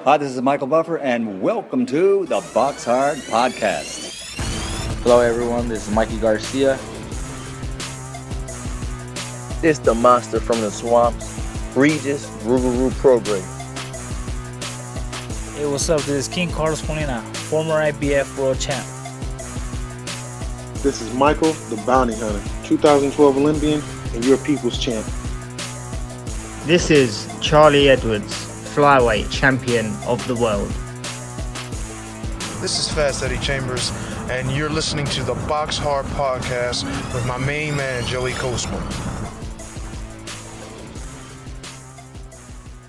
Hi, this is Michael Buffer, and welcome to the BoxHard Podcast. Hello, everyone. This is Mikey Garcia. It's the monster from the swamps, Regis Rougarou Prograis. Hey, what's up? This is King Carlos Molina, former IBF world champ. This is Michael, the Bounty Hunter, 2012 Olympian and your people's champ. This is Charlie Edwards, flyweight champion of the world. This is Fast Eddie Chambers, and you're listening to the BoxHard Podcast with my main man, Joey Coastman.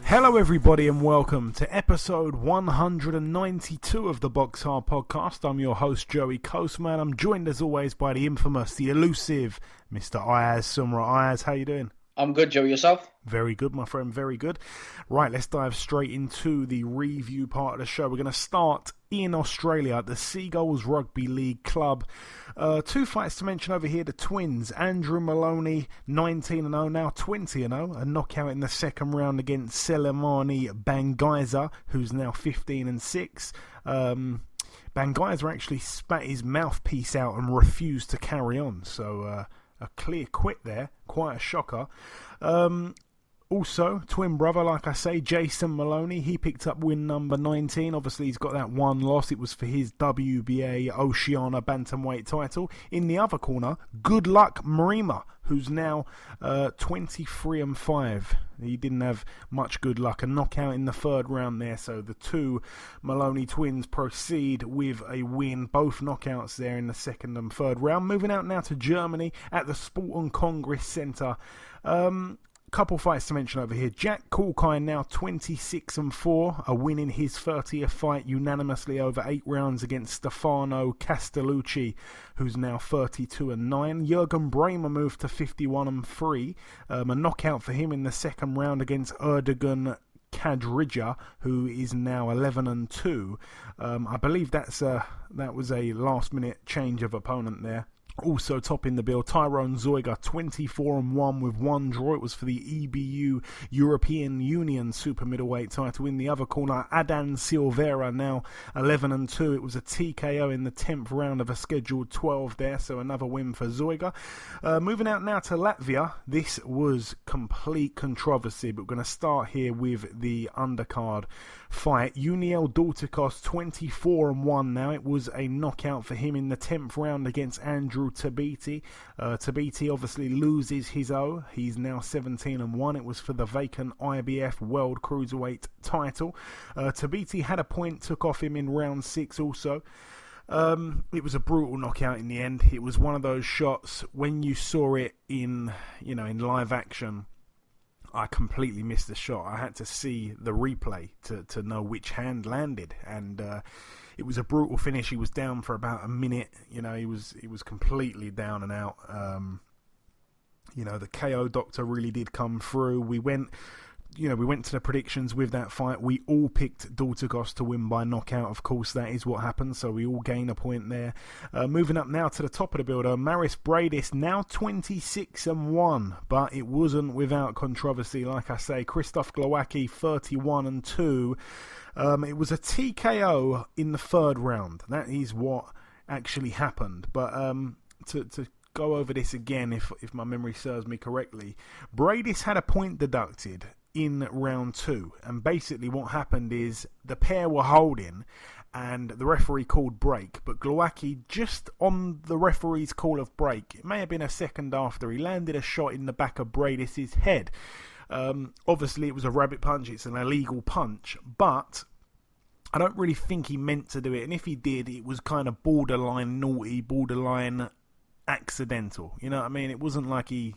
Hello everybody and welcome to episode 192 of the BoxHard Podcast. I'm your host Joey Coastman. I'm joined as always by the infamous, the elusive Mr. Ayaz Sumra. Ayaz, how you doing? I'm good, Joey. Yourself? Very good, my friend. Very good. Right, let's dive straight into the review part of the show. We're going to start in Australia at the Seagulls Rugby League Club. Two fights to mention over here. The twins, Andrew Maloney, 19-0, now 20-0. A knockout in the second round against Selemani Bangaiza, who's now 15-6. Bangaiza actually spat his mouthpiece out and refused to carry on. So a clear quit there. Quite a shocker. Also, twin brother, like I say, Jason Maloney, he picked up win number 19. Obviously, he's got that one loss. It was for his WBA Oceania Bantamweight title. In the other corner, Good Luck Marima, who's now 23-5. He didn't have much good luck. A knockout in the third round there. So the two Maloney twins proceed with a win. Both knockouts there in the second and third round. Moving out now to Germany at the Sport and Congress Centre. Couple fights to mention over here. Jack Kulkine now 26-4, a win in his 30th fight unanimously over 8 rounds against Stefano Castellucci, who's now 32-9. Jürgen Bremer moved to 51-3, a knockout for him in the second round against Erdogan Kadrija, who is now 11-2. I believe that was a last-minute change of opponent there. Also topping the bill, Tyrone Zoiga, 24-1 with one draw. It was for the EBU European Union Super Middleweight title. In the other corner, Adan Silveira, now 11-2. It was a TKO in the 10th round of a scheduled 12 there, so another win for Zoiga. Moving out now to Latvia. This was complete controversy, but we're going to start here with the undercard fight. Uniel Dorticos, 24-1 now. It was a knockout for him in the 10th round against Andrew Tabiti. Tabiti obviously loses his O. He's now 17-1. It was for the vacant IBF World Cruiserweight title. Tabiti had a point, took off him in round 6 also. It was a brutal knockout in the end. It was one of those shots when you saw it in live action. I completely missed the shot. I had to see the replay to know which hand landed, and it was a brutal finish. He was down for about a minute. He was completely down and out. The KO doctor really did come through. We went to the predictions with that fight. We all picked Dorticos to win by knockout. Of course, that is what happened, so we all gain a point there. Moving up now to the top of the builder, Maris Bradis, now 26-1, but it wasn't without controversy. Like I say, Krzysztof Glowacki, 31-2. It was a TKO in the third round. That is what actually happened. But to go over this again, if my memory serves me correctly, Bradis had a point deducted in round 2, and basically what happened is the pair were holding and the referee called break, but Glowacki, just on the referee's call of break, it may have been a second after, he landed a shot in the back of Bradis' head. Obviously it was a rabbit punch, it's an illegal punch, but I don't really think he meant to do it, and if he did, it was kind of borderline naughty, borderline accidental. You know what I mean? It wasn't like he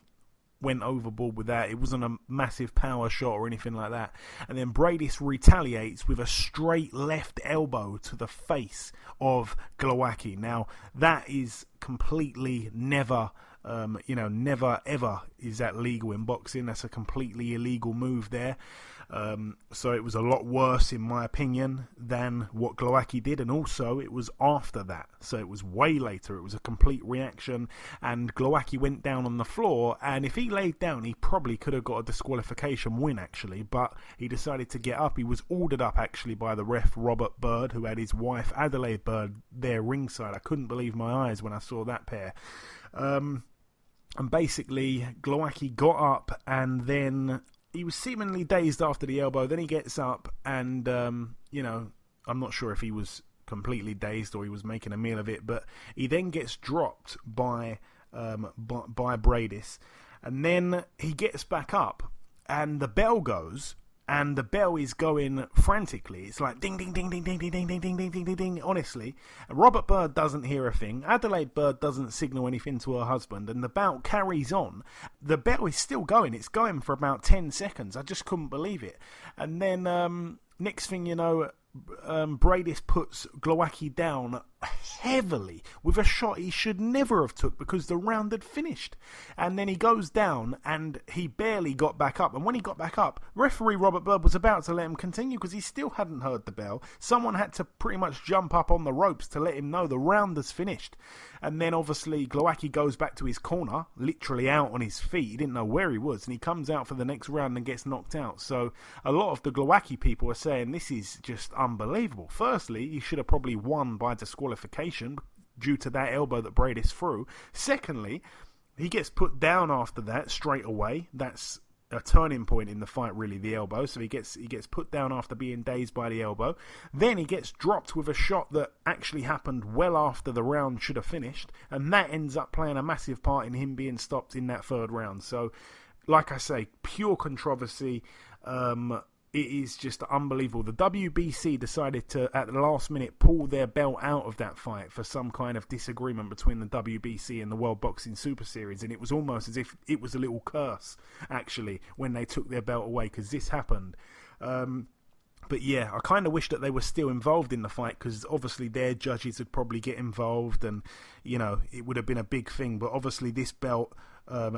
went overboard with that. It wasn't a massive power shot or anything like that. And then Bradis retaliates with a straight left elbow to the face of Glowacki. Now, that is completely never ever is that legal in boxing. That's a completely illegal move there. So it was a lot worse, in my opinion, than what Glowacki did. And also, it was after that. So it was way later. It was a complete reaction. And Glowacki went down on the floor. And if he laid down, he probably could have got a disqualification win, actually. But he decided to get up. He was ordered up, actually, by the ref, Robert Bird, who had his wife, Adelaide Bird, there ringside. I couldn't believe my eyes when I saw that pair. And basically, Glowacki got up, and then he was seemingly dazed after the elbow. Then he gets up, and, I'm not sure if he was completely dazed or he was making a meal of it, but he then gets dropped by Bradis. And then he gets back up, and the bell goes, and the bell is going frantically. It's like ding, ding, ding, ding, ding, ding, ding, ding, ding, ding, ding, ding, ding, honestly. Robert Bird doesn't hear a thing. Adelaide Bird doesn't signal anything to her husband, and the bout carries on. The bell is still going. It's going for about 10 seconds. I just couldn't believe it. And then, next thing you know, Bradis puts Glowacki down heavily with a shot he should never have took because the round had finished. And then he goes down and he barely got back up. And when he got back up, referee Robert Bird was about to let him continue because he still hadn't heard the bell. Someone had to pretty much jump up on the ropes to let him know the round has finished. And then obviously Glowacki goes back to his corner, literally out on his feet. He didn't know where he was, and he comes out for the next round and gets knocked out. So a lot of the Glowacki people are saying this is just unbelievable. Firstly, he should have probably won by disqualification due to that elbow that Bradis threw. Secondly, he gets put down after that straight away. That's a turning point in the fight, really, the elbow. So he gets put down after being dazed by the elbow. Then he gets dropped with a shot that actually happened well after the round should have finished, and that ends up playing a massive part in him being stopped in that third round. So, like I say, pure controversy. It is just unbelievable. The WBC decided to, at the last minute, pull their belt out of that fight for some kind of disagreement between the WBC and the World Boxing Super Series, and it was almost as if it was a little curse, actually, when they took their belt away, because this happened. But yeah, I kind of wish that they were still involved in the fight, because obviously their judges would probably get involved, and it would have been a big thing. But obviously this belt,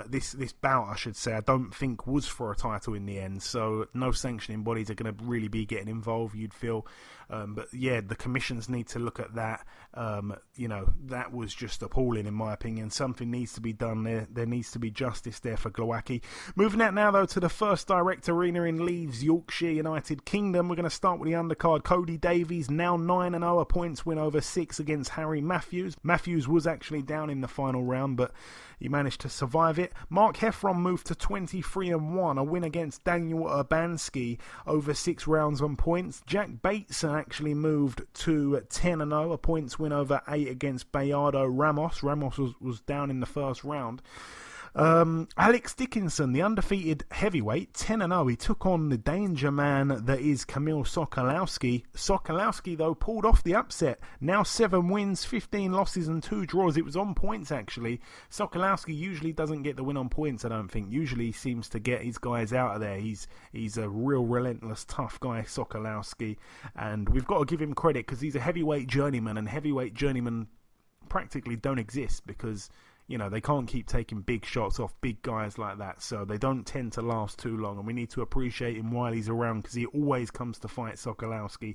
this bout, I should say, I don't think was for a title in the end. So no sanctioning bodies are going to really be getting involved, you'd feel. But yeah, the commissions need to look at that. That was just appalling, in my opinion. Something needs to be done there. There needs to be justice there for Glowacki. Moving out now, though, to the First Direct Arena in Leeds, Yorkshire, United Kingdom. We're going to start with the undercard. Cody Davies, now 9-0, a points win over 6 against Harry Matthews. Matthews was actually down in the final round, but he managed to survive it. Mark Heffron moved to 23-1, a win against Daniel Urbanski over 6 rounds on points. Jack Bateson actually moved to 10-0, a points win over 8 against Bayardo Ramos. Ramos was down in the first round. Alex Dickinson, the undefeated heavyweight, 10-0. He took on the danger man that is Kamil Sokolowski. Sokolowski, though, pulled off the upset. Now 7 wins, 15 losses and 2 draws. It was on points, actually. Sokolowski usually doesn't get the win on points, I don't think. Usually he seems to get his guys out of there. He's a real relentless, tough guy, Sokolowski. And we've got to give him credit, because he's a heavyweight journeyman, and heavyweight journeymen practically don't exist, because they can't keep taking big shots off big guys like that, so they don't tend to last too long, and we need to appreciate him while he's around, because he always comes to fight Sokolowski.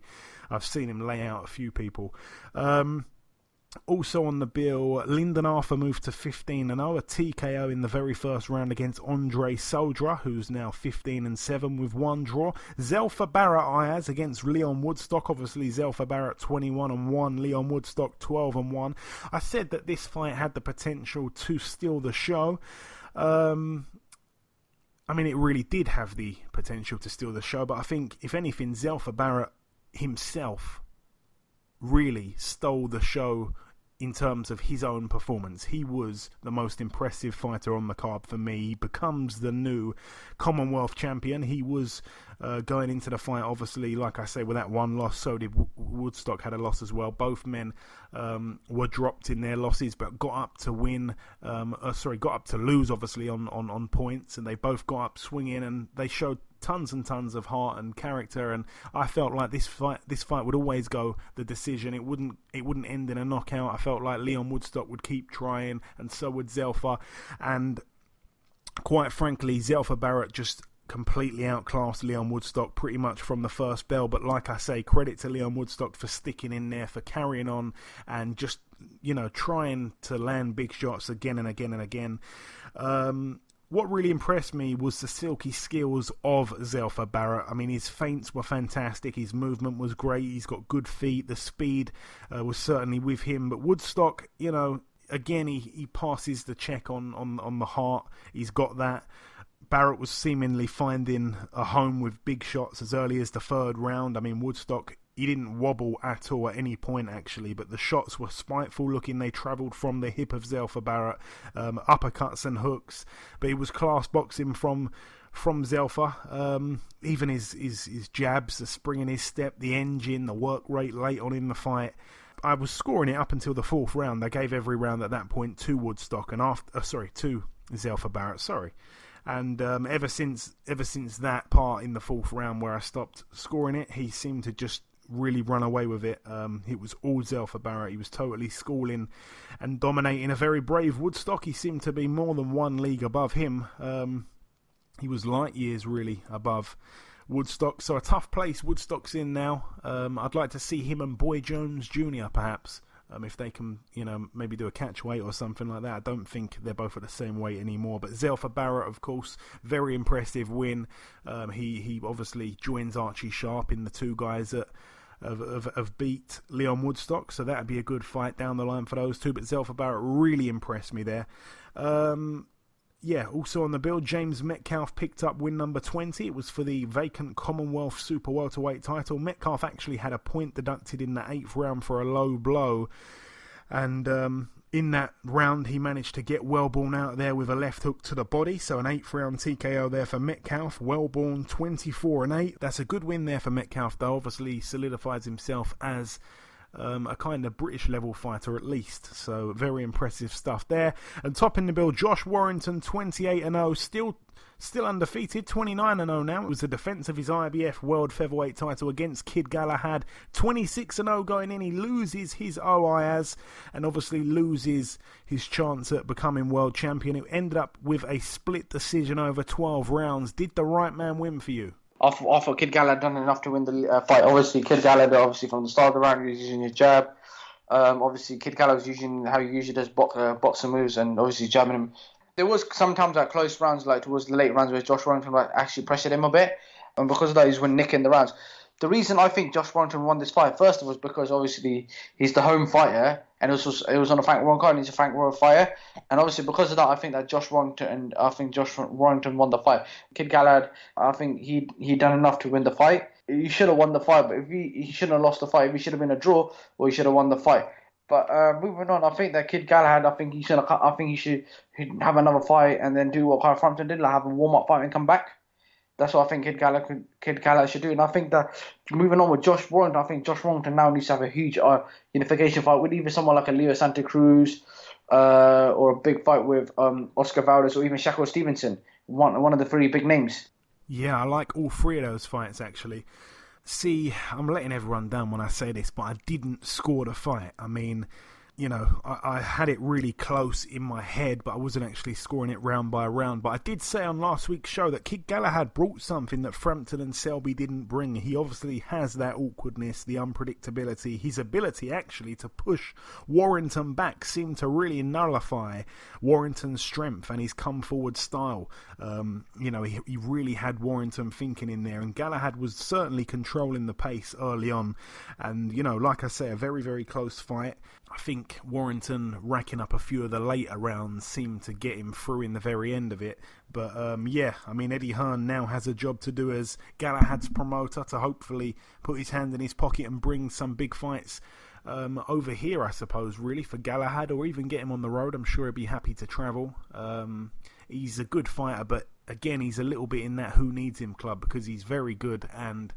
I've seen him lay out a few people. Also on the bill, Lyndon Arthur moved to 15-0, a TKO in the very first round against Andre Soldra, who's now 15-7 with 1 draw. Zelfa Barrett Ayaz against Leon Woodstock. Obviously Zelfa Barrett 21-1, Leon Woodstock 12-1. I said that this fight had the potential to steal the show. It really did have the potential to steal the show, but I think, if anything, Zelfa Barrett himself really stole the show in terms of his own performance. He was the most impressive fighter on the card for me. He becomes the new Commonwealth champion. He was going into the fight, obviously, like I say, with that 1 loss. So did Woodstock, had a loss as well. Both men were dropped in their losses, but got up to win. Got up to lose, obviously, on points, and they both got up swinging, and they showed tons and tons of heart and character, and I felt like this fight would always go the decision. It wouldn't end in a knockout. I felt like Leon Woodstock would keep trying, and so would Zelfa, and quite frankly, Zelfa Barrett just completely outclassed Leon Woodstock pretty much from the first bell. But like I say, credit to Leon Woodstock for sticking in there, for carrying on, and just, trying to land big shots again and again and again. What really impressed me was the silky skills of Zelfa Barrett. I mean, his feints were fantastic. His movement was great. He's got good feet. The speed was certainly with him. But Woodstock, again, he passes the check on the heart. He's got that. Barrett was seemingly finding a home with big shots as early as the third round. I mean, Woodstock, he didn't wobble at all at any point, actually, but the shots were spiteful looking. They travelled from the hip of Zelfa Barrett, uppercuts and hooks, but it was class boxing from Zelfa. Even his jabs, the spring in his step, the engine, the work rate late on in the fight. I was scoring it up until the fourth round. I gave every round at that point to Woodstock and to Zelfa Barrett. And ever since that part in the fourth round where I stopped scoring it, he seemed to just really run away with it. It was all Zelfa Barrett. He was totally schooling and dominating a very brave Woodstock. He seemed to be more than one league above him. He was light years really above Woodstock. So a tough place Woodstock's in now. I'd like to see him and Boy Jones Jr. perhaps. If they can, maybe do a catch weight or something like that. I don't think they're both at the same weight anymore. But Zelfa Barrett, of course, very impressive win. He obviously joins Archie Sharp in the two guys that have beat Leon Woodstock. So that would be a good fight down the line for those two. But Zelfa Barrett really impressed me there. Also on the bill, James Metcalf picked up win number 20. It was for the vacant Commonwealth Super Welterweight title. Metcalf actually had a point deducted in the 8th round for a low blow. And in that round, he managed to get Wellborn out there with a left hook to the body. So an 8th round TKO there for Metcalf. Wellborn 24-8. That's a good win there for Metcalf, though. Obviously solidifies himself as a kind of British level fighter at least. So very impressive stuff there. And topping the bill, Josh Warrington 28-0, still undefeated, 29-0 now. It was the defense of his IBF World Featherweight title against Kid Galahad. 26-0 going in. He loses his Ayaz and obviously loses his chance at becoming world champion. It ended up with a split decision over 12 rounds. Did the right man win for you? I thought Kid Galahad done enough to win the fight. Obviously, Kid Galahad, from the start of the round, he was using his jab. Obviously, Kid Galahad was using how he usually does boxing moves and obviously jabbing him. There was sometimes at close rounds, like towards the late rounds, where Josh Warrington actually pressured him a bit. And because of that, he's winning nicking the rounds. The reason I think Josh Warrington won this fight, first of all, is because obviously he's the home fighter, and it was on a Frank Warren card, and he's a Frank Warren fighter. And obviously because of that, I think Josh Warrington won the fight. Kid Galahad, I think he done enough to win the fight. He should have won the fight, but if he shouldn't have lost the fight. If he should have been a draw, or he should have won the fight. But moving on, I think that Kid Galahad, he should have another fight and then do what Kyle Frampton did, like have a warm-up fight and come back. That's what I think Kid Galahad should do. And I think that moving on with Josh Warrington, I think Josh Warrington now needs to have a huge unification fight with either someone like a Leo Santa Cruz or a big fight with Oscar Valdez or even Shakur Stevenson, one of the three big names. Yeah, I like all three of those fights, actually. See, I'm letting everyone down when I say this, but I didn't score the fight. I mean, I had it really close in my head, but I wasn't actually scoring it round by round. But I did say on last week's show that Kid Galahad brought something that Frampton and Selby didn't bring. He obviously has that awkwardness, the unpredictability. His ability actually to push Warrington back seemed to really nullify Warrington's strength and his come-forward style. He really had Warrington thinking in there, and Galahad was certainly controlling the pace early on. And, like I say, a very, very close fight. I think Warrington racking up a few of the later rounds seemed to get him through in the very end of it. But Eddie Hearn now has a job to do as Galahad's promoter to hopefully put his hand in his pocket and bring some big fights over here, I suppose, really, for Galahad, or even get him on the road. I'm sure he'd be happy to travel. He's a good fighter, but again, he's a little bit in that who needs him club because he's very good and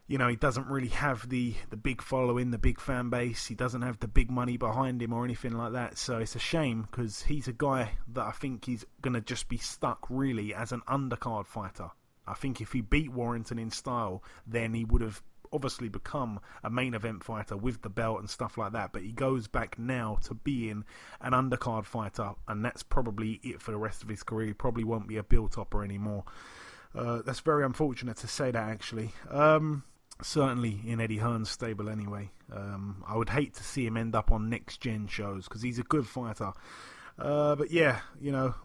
he doesn't really have the big following, the big fan base. He doesn't have the big money behind him or anything like that. So it's a shame because he's a guy that I think he's going to just be stuck really as an undercard fighter. I think if he beat Warrington in style, then he would have obviously become a main event fighter with the belt and stuff like that. But he goes back now to being an undercard fighter, and that's probably it for the rest of his career. He probably won't be a bill topper anymore. That's very unfortunate to say that, actually. Certainly in Eddie Hearn's stable anyway. I would hate to see him end up on next-gen shows because he's a good fighter. But yeah,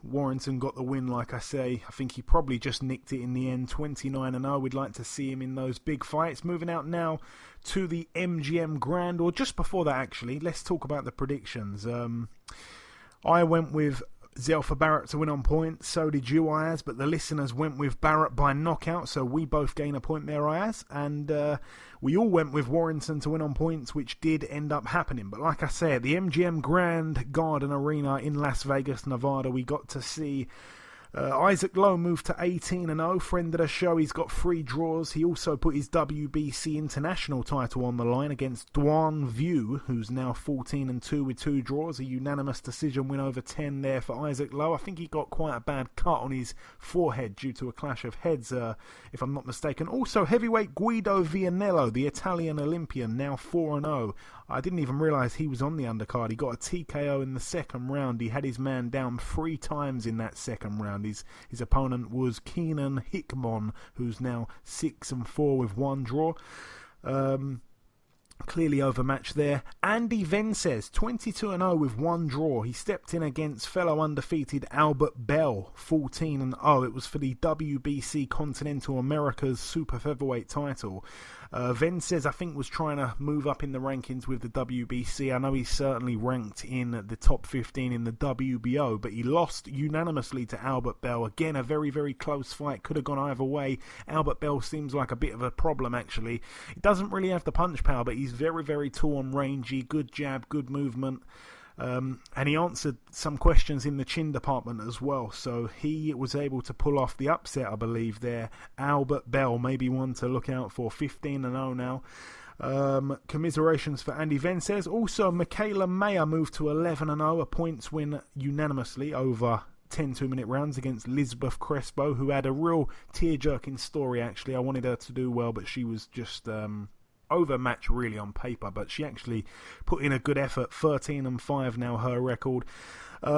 Warrington got the win, like I say. I think he probably just nicked it in the end, 29-0. We'd like to see him in those big fights. Moving out now to the MGM Grand, or just before that, actually. Let's talk about the predictions. I went with Zelfa Barrett to win on points, so did you, Ayaz, but the listeners went with Barrett by knockout, so we both gain a point there, Ayaz, and we all went with Warrington to win on points, which did end up happening. But like I said, the MGM Grand Garden Arena in Las Vegas, Nevada, we got to see Isaac Lowe moved to 18-0, friend of the show. He's got 3 draws. He also put his WBC international title on the line against Duan Vu, who's now 14-2 with 2 draws. A unanimous decision win over 10 there for Isaac Lowe. I think he got quite a bad cut on his forehead due to a clash of heads, if I'm not mistaken. Also, heavyweight Guido Vianello, the Italian Olympian, now 4-0. I didn't even realise he was on the undercard. He got a TKO in the second round. He had his man down 3 times in that second round. His opponent was Keenan Hickmon, who's now 6-4 with 1 draw. Clearly overmatched there. Andy Vences, 22-0 with 1 draw. He stepped in against fellow undefeated Albert Bell, 14-0. It was for the WBC Continental Americas Super Featherweight title. Vences, I think, was trying to move up in the rankings with the WBC. I know he's certainly ranked in the top 15 in the WBO, but he lost unanimously to Albert Bell. Again, a very, very close fight. Could have gone either way. Albert Bell seems like a bit of a problem, actually. He doesn't really have the punch power, but he's very, very tall and rangy. Good jab, good movement. And he answered some questions in the chin department as well, so he was able to pull off the upset, I believe, there. Albert Bell, maybe one to look out for, 15-0 now. Commiserations for Andy Vences. Also, Michaela Mayer moved to 11-0, a points win unanimously over 10 2-minute rounds against Lisbeth Crespo, who had a real tear-jerking story, actually. I wanted her to do well, but she was just overmatched really on paper, but she actually put in a good effort. 13-5 now, her record.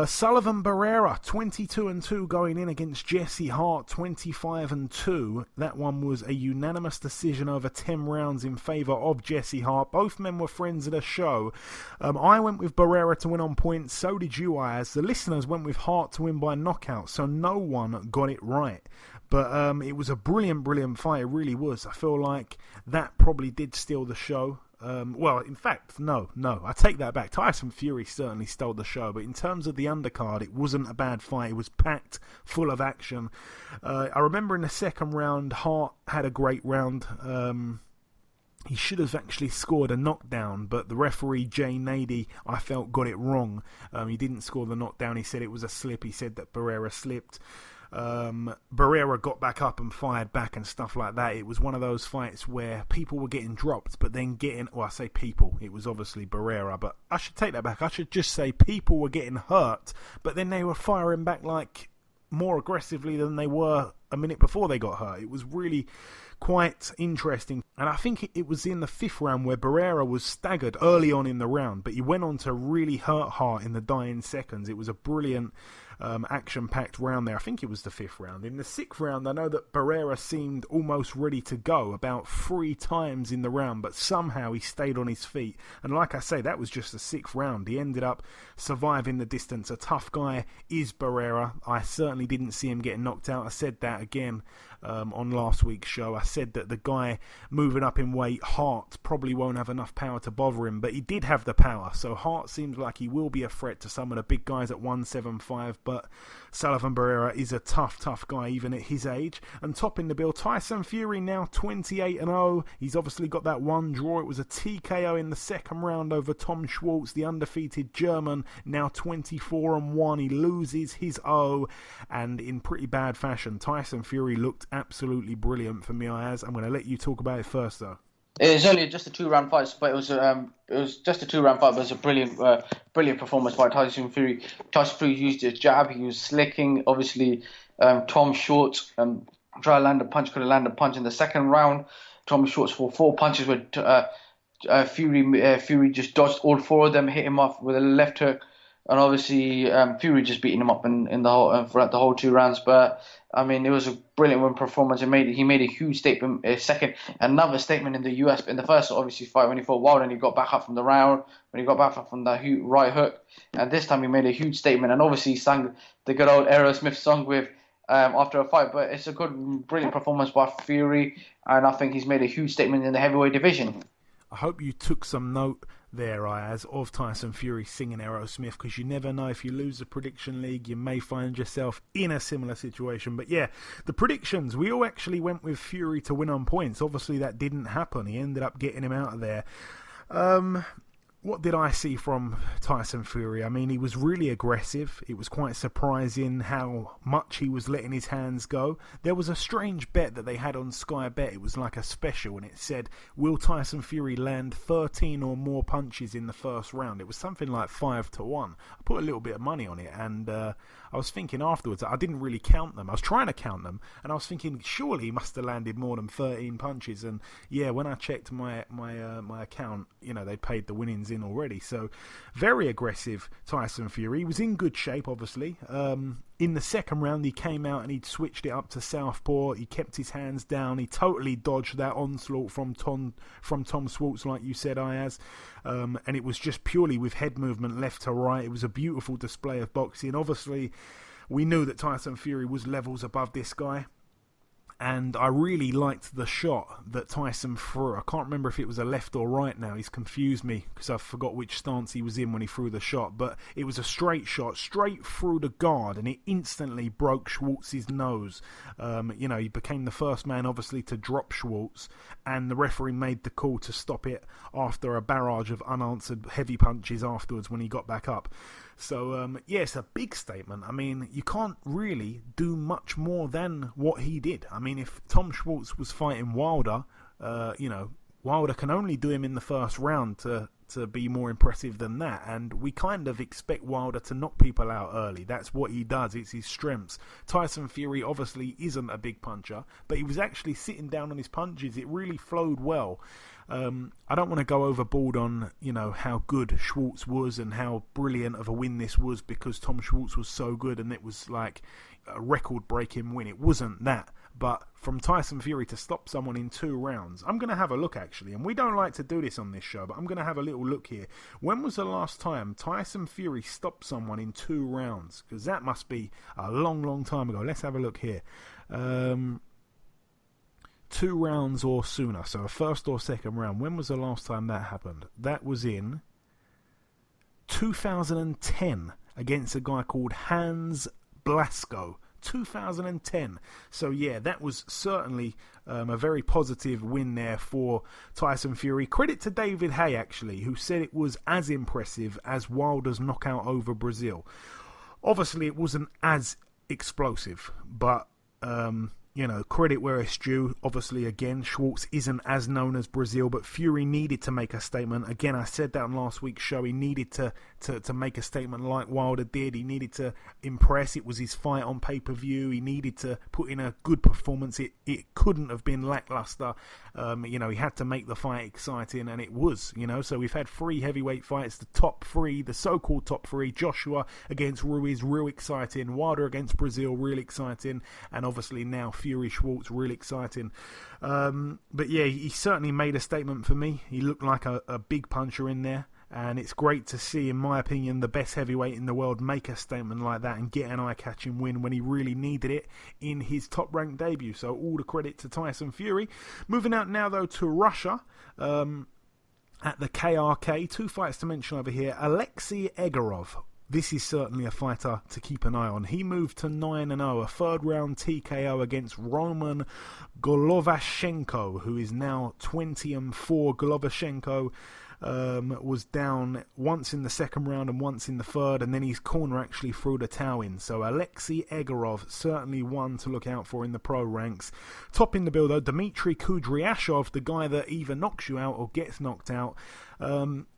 Sullivan Barrera, 22-2 going in against Jesse Hart, 25-2. That one was a unanimous decision over 10 rounds in favour of Jesse Hart. Both men were friends of the show. I went with Barrera to win on points, so did you, Ayaz. The listeners went with Hart to win by knockout, so no one got it right. But it was a brilliant, brilliant fight. It really was. I feel like that probably did steal the show. Well, in fact, no. I take that back. Tyson Fury certainly stole the show. But in terms of the undercard, it wasn't a bad fight. It was packed, full of action. I remember in the second round, Hart had a great round. He should have actually scored a knockdown, but the referee, Jay Nady, I felt got it wrong. He didn't score the knockdown. He said it was a slip. He said that Barrera slipped. Barrera got back up and fired back and stuff like that. It was one of those fights where people were getting dropped, but then I say people, it was obviously Barrera, but I should take that back. I should just say people were getting hurt, but then they were firing back like more aggressively than they were a minute before they got hurt. It was really quite interesting, and I think it was in the 5th round where Barrera was staggered early on in the round, but he went on to really hurt Hart in the dying seconds. It was a brilliant action-packed round there. I think it was the 5th round. In the 6th round, I know that Barrera seemed almost ready to go about 3 times in the round, but somehow he stayed on his feet. And like I say, that was just the 6th round. He ended up surviving the distance. A tough guy is Barrera. I certainly didn't see him getting knocked out. I said that again on last week's show. I said that the guy moving up in weight, Hart, probably won't have enough power to bother him, but he did have the power. So Hart seems like he will be a threat to some of the big guys at 175, but Sullivan Barrera is a tough guy even at his age. And topping the bill, Tyson Fury now 28-0. He's obviously got that 1 draw. It was a TKO in the second round over Tom Schwarz, the undefeated German, now 24-1. He loses his O, and in pretty bad fashion. Tyson Fury looked absolutely brilliant for me, Ayaz. I'm going to let you talk about it first, though. It was only just a 2-round fight, but it was just a 2-round fight. But it was a brilliant performance by Tyson Fury. Tyson Fury used his jab. He was slicking. Obviously, Tom Schwarz tried to land a punch. Could have landed a punch in the second round. Tom Schwarz for 4 punches. Fury just dodged all 4 of them. Hit him off with a left hook. and obviously Fury just beating him up in the whole throughout the whole 2 rounds. But I mean, it was a brilliant win performance. He made a huge statement. Another statement in the US in the first obviously fight when he fought Wilder and he got back up from the round when he got back up from the right hook, and this time he made a huge statement and obviously sang the good old Aerosmith song with. After a fight, but it's a brilliant performance by Fury, and I think he's made a huge statement in the heavyweight division. I hope you took some note there, Ayaz, of Tyson Fury singing Aerosmith, because you never know, if you lose the prediction league, you may find yourself in a similar situation. But yeah, the predictions, we all actually went with Fury to win on points. Obviously that didn't happen. He ended up getting him out of there. What did I see from Tyson Fury? I mean, he was really aggressive. It was quite surprising how much he was letting his hands go. There was a strange bet that they had on Sky Bet. It was like a special, and it said, will Tyson Fury land 13 or more punches in the first round? It was something like 5-1. I put a little bit of money on it, and I was thinking afterwards, I didn't really count them. I was trying to count them, and I was thinking, surely he must have landed more than 13 punches. And yeah, when I checked my account, they paid the winnings in already. So very aggressive Tyson Fury. He was in good shape, obviously. In the second round he came out and he'd switched it up to southpaw. He kept his hands down. He totally dodged that onslaught from Tom Schwarz, like you said, Ayaz. And it was just purely with head movement left to right. It was a beautiful display of boxing. Obviously we knew that Tyson Fury was levels above this guy. And I really liked the shot that Tyson threw. I can't remember if it was a left or right now. He's confused me because I forgot which stance he was in when he threw the shot. But it was a straight shot, straight through the guard, and it instantly broke Schwartz's nose. He became the first man, obviously, to drop Schwarz, and the referee made the call to stop it after a barrage of unanswered heavy punches afterwards when he got back up. So, it's a big statement. I mean, you can't really do much more than what he did. I mean, if Tom Schwarz was fighting Wilder, Wilder can only do him in the first round to be more impressive than that. And we kind of expect Wilder to knock people out early. That's what he does. It's his strengths. Tyson Fury obviously isn't a big puncher, but he was actually sitting down on his punches. It really flowed well. I don't want to go overboard on, how good Schwarz was and how brilliant of a win this was because Tom Schwarz was so good and it was like a record-breaking win. It wasn't that. But from Tyson Fury to stop someone in 2 rounds, I'm going to have a look actually, and we don't like to do this on this show, but I'm going to have a little look here. When was the last time Tyson Fury stopped someone in 2 rounds? Because that must be a long, long time ago. Let's have a look here. 2 rounds or sooner, so a first or second round. When was the last time that happened? That was in 2010 against a guy called Hans Blasco. 2010. So yeah, that was certainly a very positive win there for Tyson Fury. Credit to David Hay actually, who said it was as impressive as Wilder's knockout over Brazil. Obviously it wasn't as explosive, but credit where it's due. Obviously, again, Schwarz isn't as known as Brazil, but Fury needed to make a statement. Again, I said that on last week's show. He needed to make a statement like Wilder did. He needed to impress. It was his fight on pay-per-view. He needed to put in a good performance. It couldn't have been lackluster. He had to make the fight exciting, and it was, So we've had 3 heavyweight fights, the top 3, the so-called top 3. Joshua against Ruiz, real exciting. Wilder against Brazil, real exciting. And obviously now Fury Schwarz, real exciting. But yeah, he certainly made a statement for me. He looked like a big puncher in there. And it's great to see, in my opinion, the best heavyweight in the world make a statement like that and get an eye-catching win when he really needed it in his top-ranked debut. So all the credit to Tyson Fury. Moving out now, though, to Russia. At the KRK, 2 fights to mention over here. Alexei Egorov. This is certainly a fighter to keep an eye on. He moved to 9-0, a third-round TKO against Roman Golovashenko, who is now 20-4. Golovashenko was down once in the second round and once in the third, and then his corner actually threw the towel in. So Alexei Egorov, certainly one to look out for in the pro ranks. Topping the bill though, Dmitry Kudryashov, the guy that either knocks you out or gets knocked out.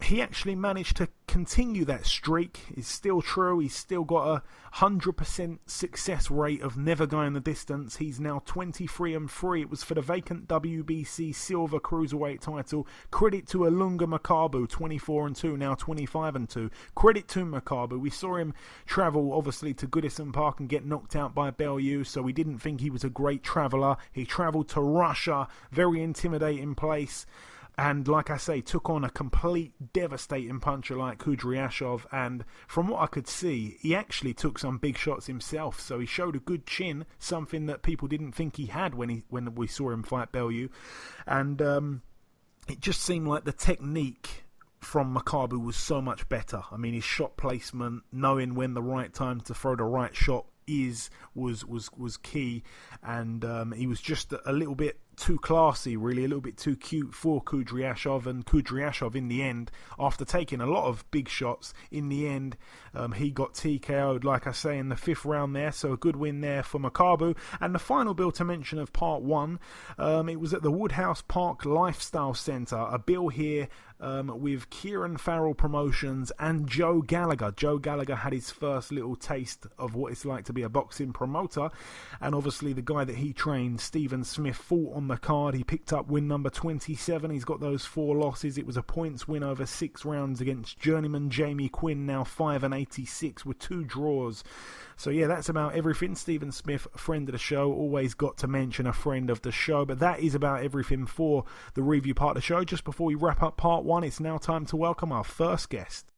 He actually managed to continue that streak. It's still true. He's still got a 100% success rate of never going the distance. He's now 23-3. It was for the vacant WBC Silver Cruiserweight title. Credit to Ilunga Mykal Makabu, 24-2, now 25-2. Credit to Makabu. We saw him travel, obviously, to Goodison Park and get knocked out by Bellew, so we didn't think he was a great traveller. He travelled to Russia, very intimidating place. And like I say, took on a complete devastating puncher like Kudryashov. And from what I could see, he actually took some big shots himself. So he showed a good chin, something that people didn't think he had when we saw him fight Bellew. And it just seemed like the technique from Makabu was so much better. I mean, his shot placement, knowing when the right time to throw the right shot was key. And he was just a little bit too classy, really, a little bit too cute for Kudryashov. And Kudryashov, in the end, after taking a lot of big shots, in the end, he got TKO'd, like I say, in the 5th round there. So a good win there for Makabu. And the final bill to mention of part 1, it was at the Woodhouse Park Lifestyle Centre. A bill here with Kieran Farrell Promotions and Joe Gallagher. Joe Gallagher had his first little taste of what it's like to be a boxing promoter, and obviously the guy that he trained, Stephen Smith, fought on the card. He picked up win number 27. He's got those 4 losses. It was a points win over 6 rounds against journeyman Jamie Quinn, now 5-86 with 2 draws. So yeah, that's about everything. Stephen Smith, friend of the show, always got to mention a friend of the show. But that is about everything for the review part of the show. Just before we wrap up part 1, it's now time to welcome our first guest.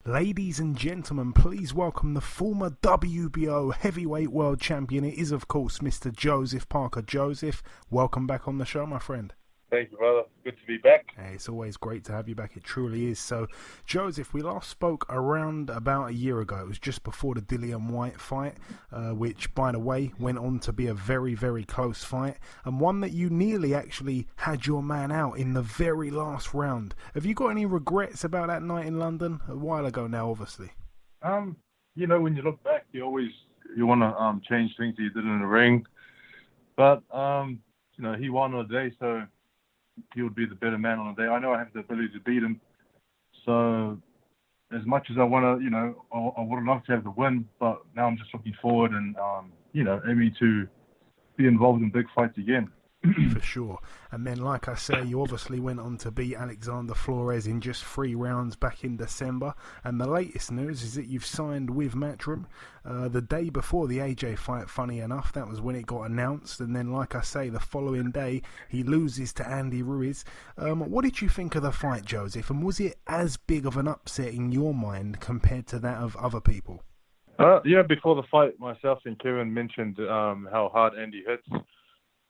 Ladies and gentlemen, please welcome the former WBO Heavyweight World Champion. It is, of course, Mr. Joseph Parker. Joseph, welcome back on the show, my friend. Thank you, brother. Good to be back. Hey, it's always great to have you back. It truly is. So, Joseph, we last spoke around about a year ago. It was just before the Dillian Whyte fight, which, by the way, went on to be a very, very close fight, and one that you nearly actually had your man out in the very last round. Have you got any regrets about that night in London? A while ago now, obviously. You know, when you look back, you want to change things that you did in the ring, but you know, he won on the day, so he would be the better man on the day. I know I have the ability to beat him. So as much as I want to, you know, I would love to have the win, but now I'm just looking forward and, you know, aiming to be involved in big fights again. For sure. And then, like I say, you obviously went on to beat Alexander Flores in just 3 rounds back in December. And the latest news is that you've signed with Matchroom the day before the AJ fight, funny enough. That was when it got announced. And then, like I say, the following day, he loses to Andy Ruiz. What did you think of the fight, Joseph? And was it as big of an upset in your mind compared to that of other people? Yeah, before the fight, myself and Kieran mentioned how hard Andy hits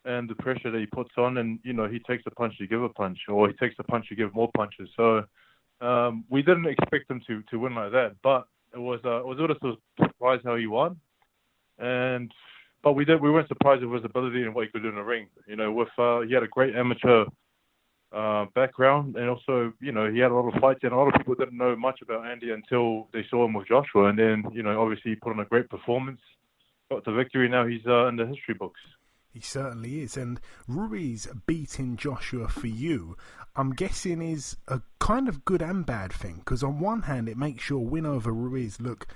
and the pressure that he puts on, and, you know, he takes a punch to give a punch, or he takes a punch to give more punches. So we didn't expect him to win like that, but it was a little surprise how he won. But we weren't surprised of his ability and what he could do in the ring. You know, he had a great amateur background, and also, you know, he had a lot of fights, and a lot of people didn't know much about Andy until they saw him with Joshua, and then, you know, obviously he put on a great performance, got the victory. Now he's in the history books. He certainly is. And Ruiz beating Joshua for you, I'm guessing, is a kind of good and bad thing. Because on one hand, it makes your win over Ruiz look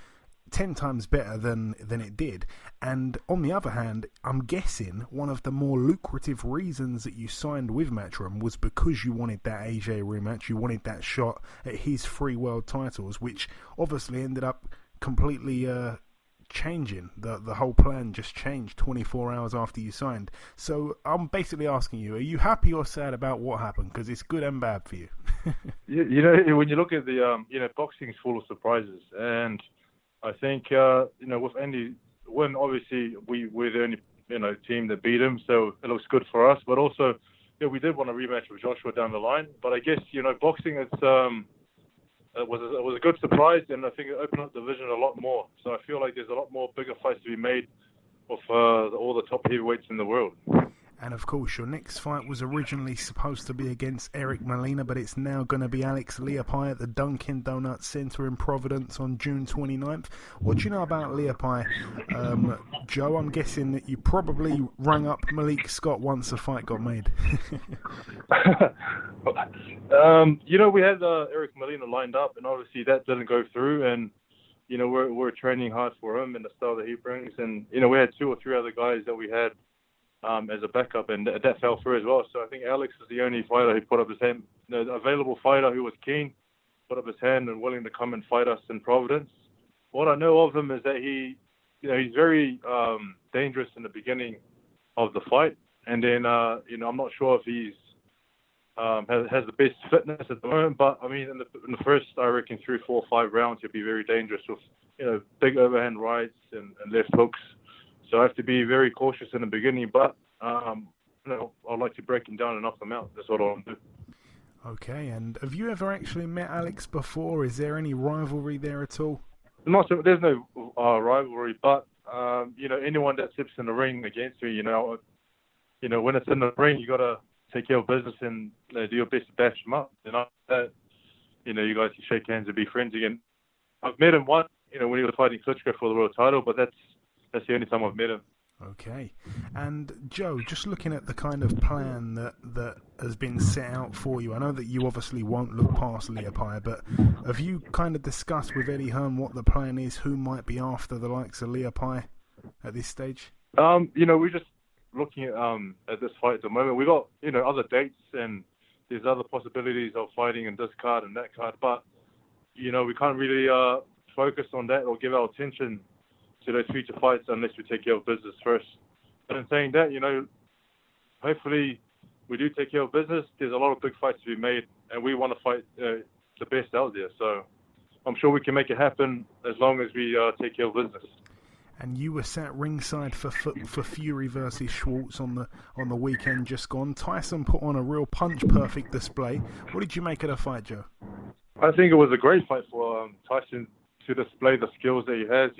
10 times better than it did. And on the other hand, I'm guessing one of the more lucrative reasons that you signed with Matchroom was because you wanted that AJ rematch. You wanted that shot at his 3 world titles, which obviously ended up completely changing. The whole plan just changed 24 hours after you signed. So I'm basically asking you, are you happy or sad about what happened? Because it's good and bad for you. You know, when you look at the, you know, boxing is full of surprises. And I think, you know, with Andy win, obviously we're the only, you know, team that beat him. So it looks good for us. But also, yeah, we did want a rematch with Joshua down the line. But I guess, you know, boxing, it was a good surprise, and I think it opened up the division a lot more. So I feel like there's a lot more bigger fights to be made with all the top heavyweights in the world. And of course, your next fight was originally supposed to be against Eric Molina, but it's now going to be Alex Leapai at the Dunkin' Donuts Center in Providence on June 29th. What do you know about Leapai? Joe, I'm guessing that you probably rang up Malik Scott once the fight got made. You know, we had Eric Molina lined up, and obviously that didn't go through. And, you know, we're training hard for him and the style that he brings. And, you know, we had 2 or 3 other guys that we had as a backup, and that fell through as well. So I think Alex is the only fighter who put up the available fighter who was keen, put up his hand and willing to come and fight us in Providence. What I know of him is that he's very dangerous in the beginning of the fight, and then I'm not sure if he's has the best fitness at the moment, but I mean in the first, I reckon 3, 4, 5 rounds he'll be very dangerous with big overhand rights and left hooks. So I have to be very cautious in the beginning, but I'd like to break him down and knock him out. That's what I want to do. Okay, and have you ever actually met Alex before? Is there any rivalry there at all? There's no rivalry, but anyone that steps in the ring against me, when it's in the ring, you got to take care of business and do your best to bash them up. And after that, you guys can shake hands and be friends again. I've met him once, when he was fighting Klitschko for the world title, but that's the only time I've met him. Okay. And Joe, just looking at the kind of plan that has been set out for you, I know that you obviously won't look past Leapai, but have you kind of discussed with Eddie Hearn what the plan is, who might be after the likes of Leapai at this stage? We're just looking at this fight at the moment. We got, other dates and there's other possibilities of fighting in this card and that card, but, we can't really focus on that or give our attention to those future fights unless we take care of business first. But in saying that, hopefully we do take care of business. There's a lot of big fights to be made, and we want to fight the best out there. So I'm sure we can make it happen as long as we take care of business. And you were sat ringside for Fury versus Schwarz on the weekend just gone. Tyson put on a real punch-perfect display. What did you make of the fight, Joe? I think it was a great fight for Tyson to display the skills that he has.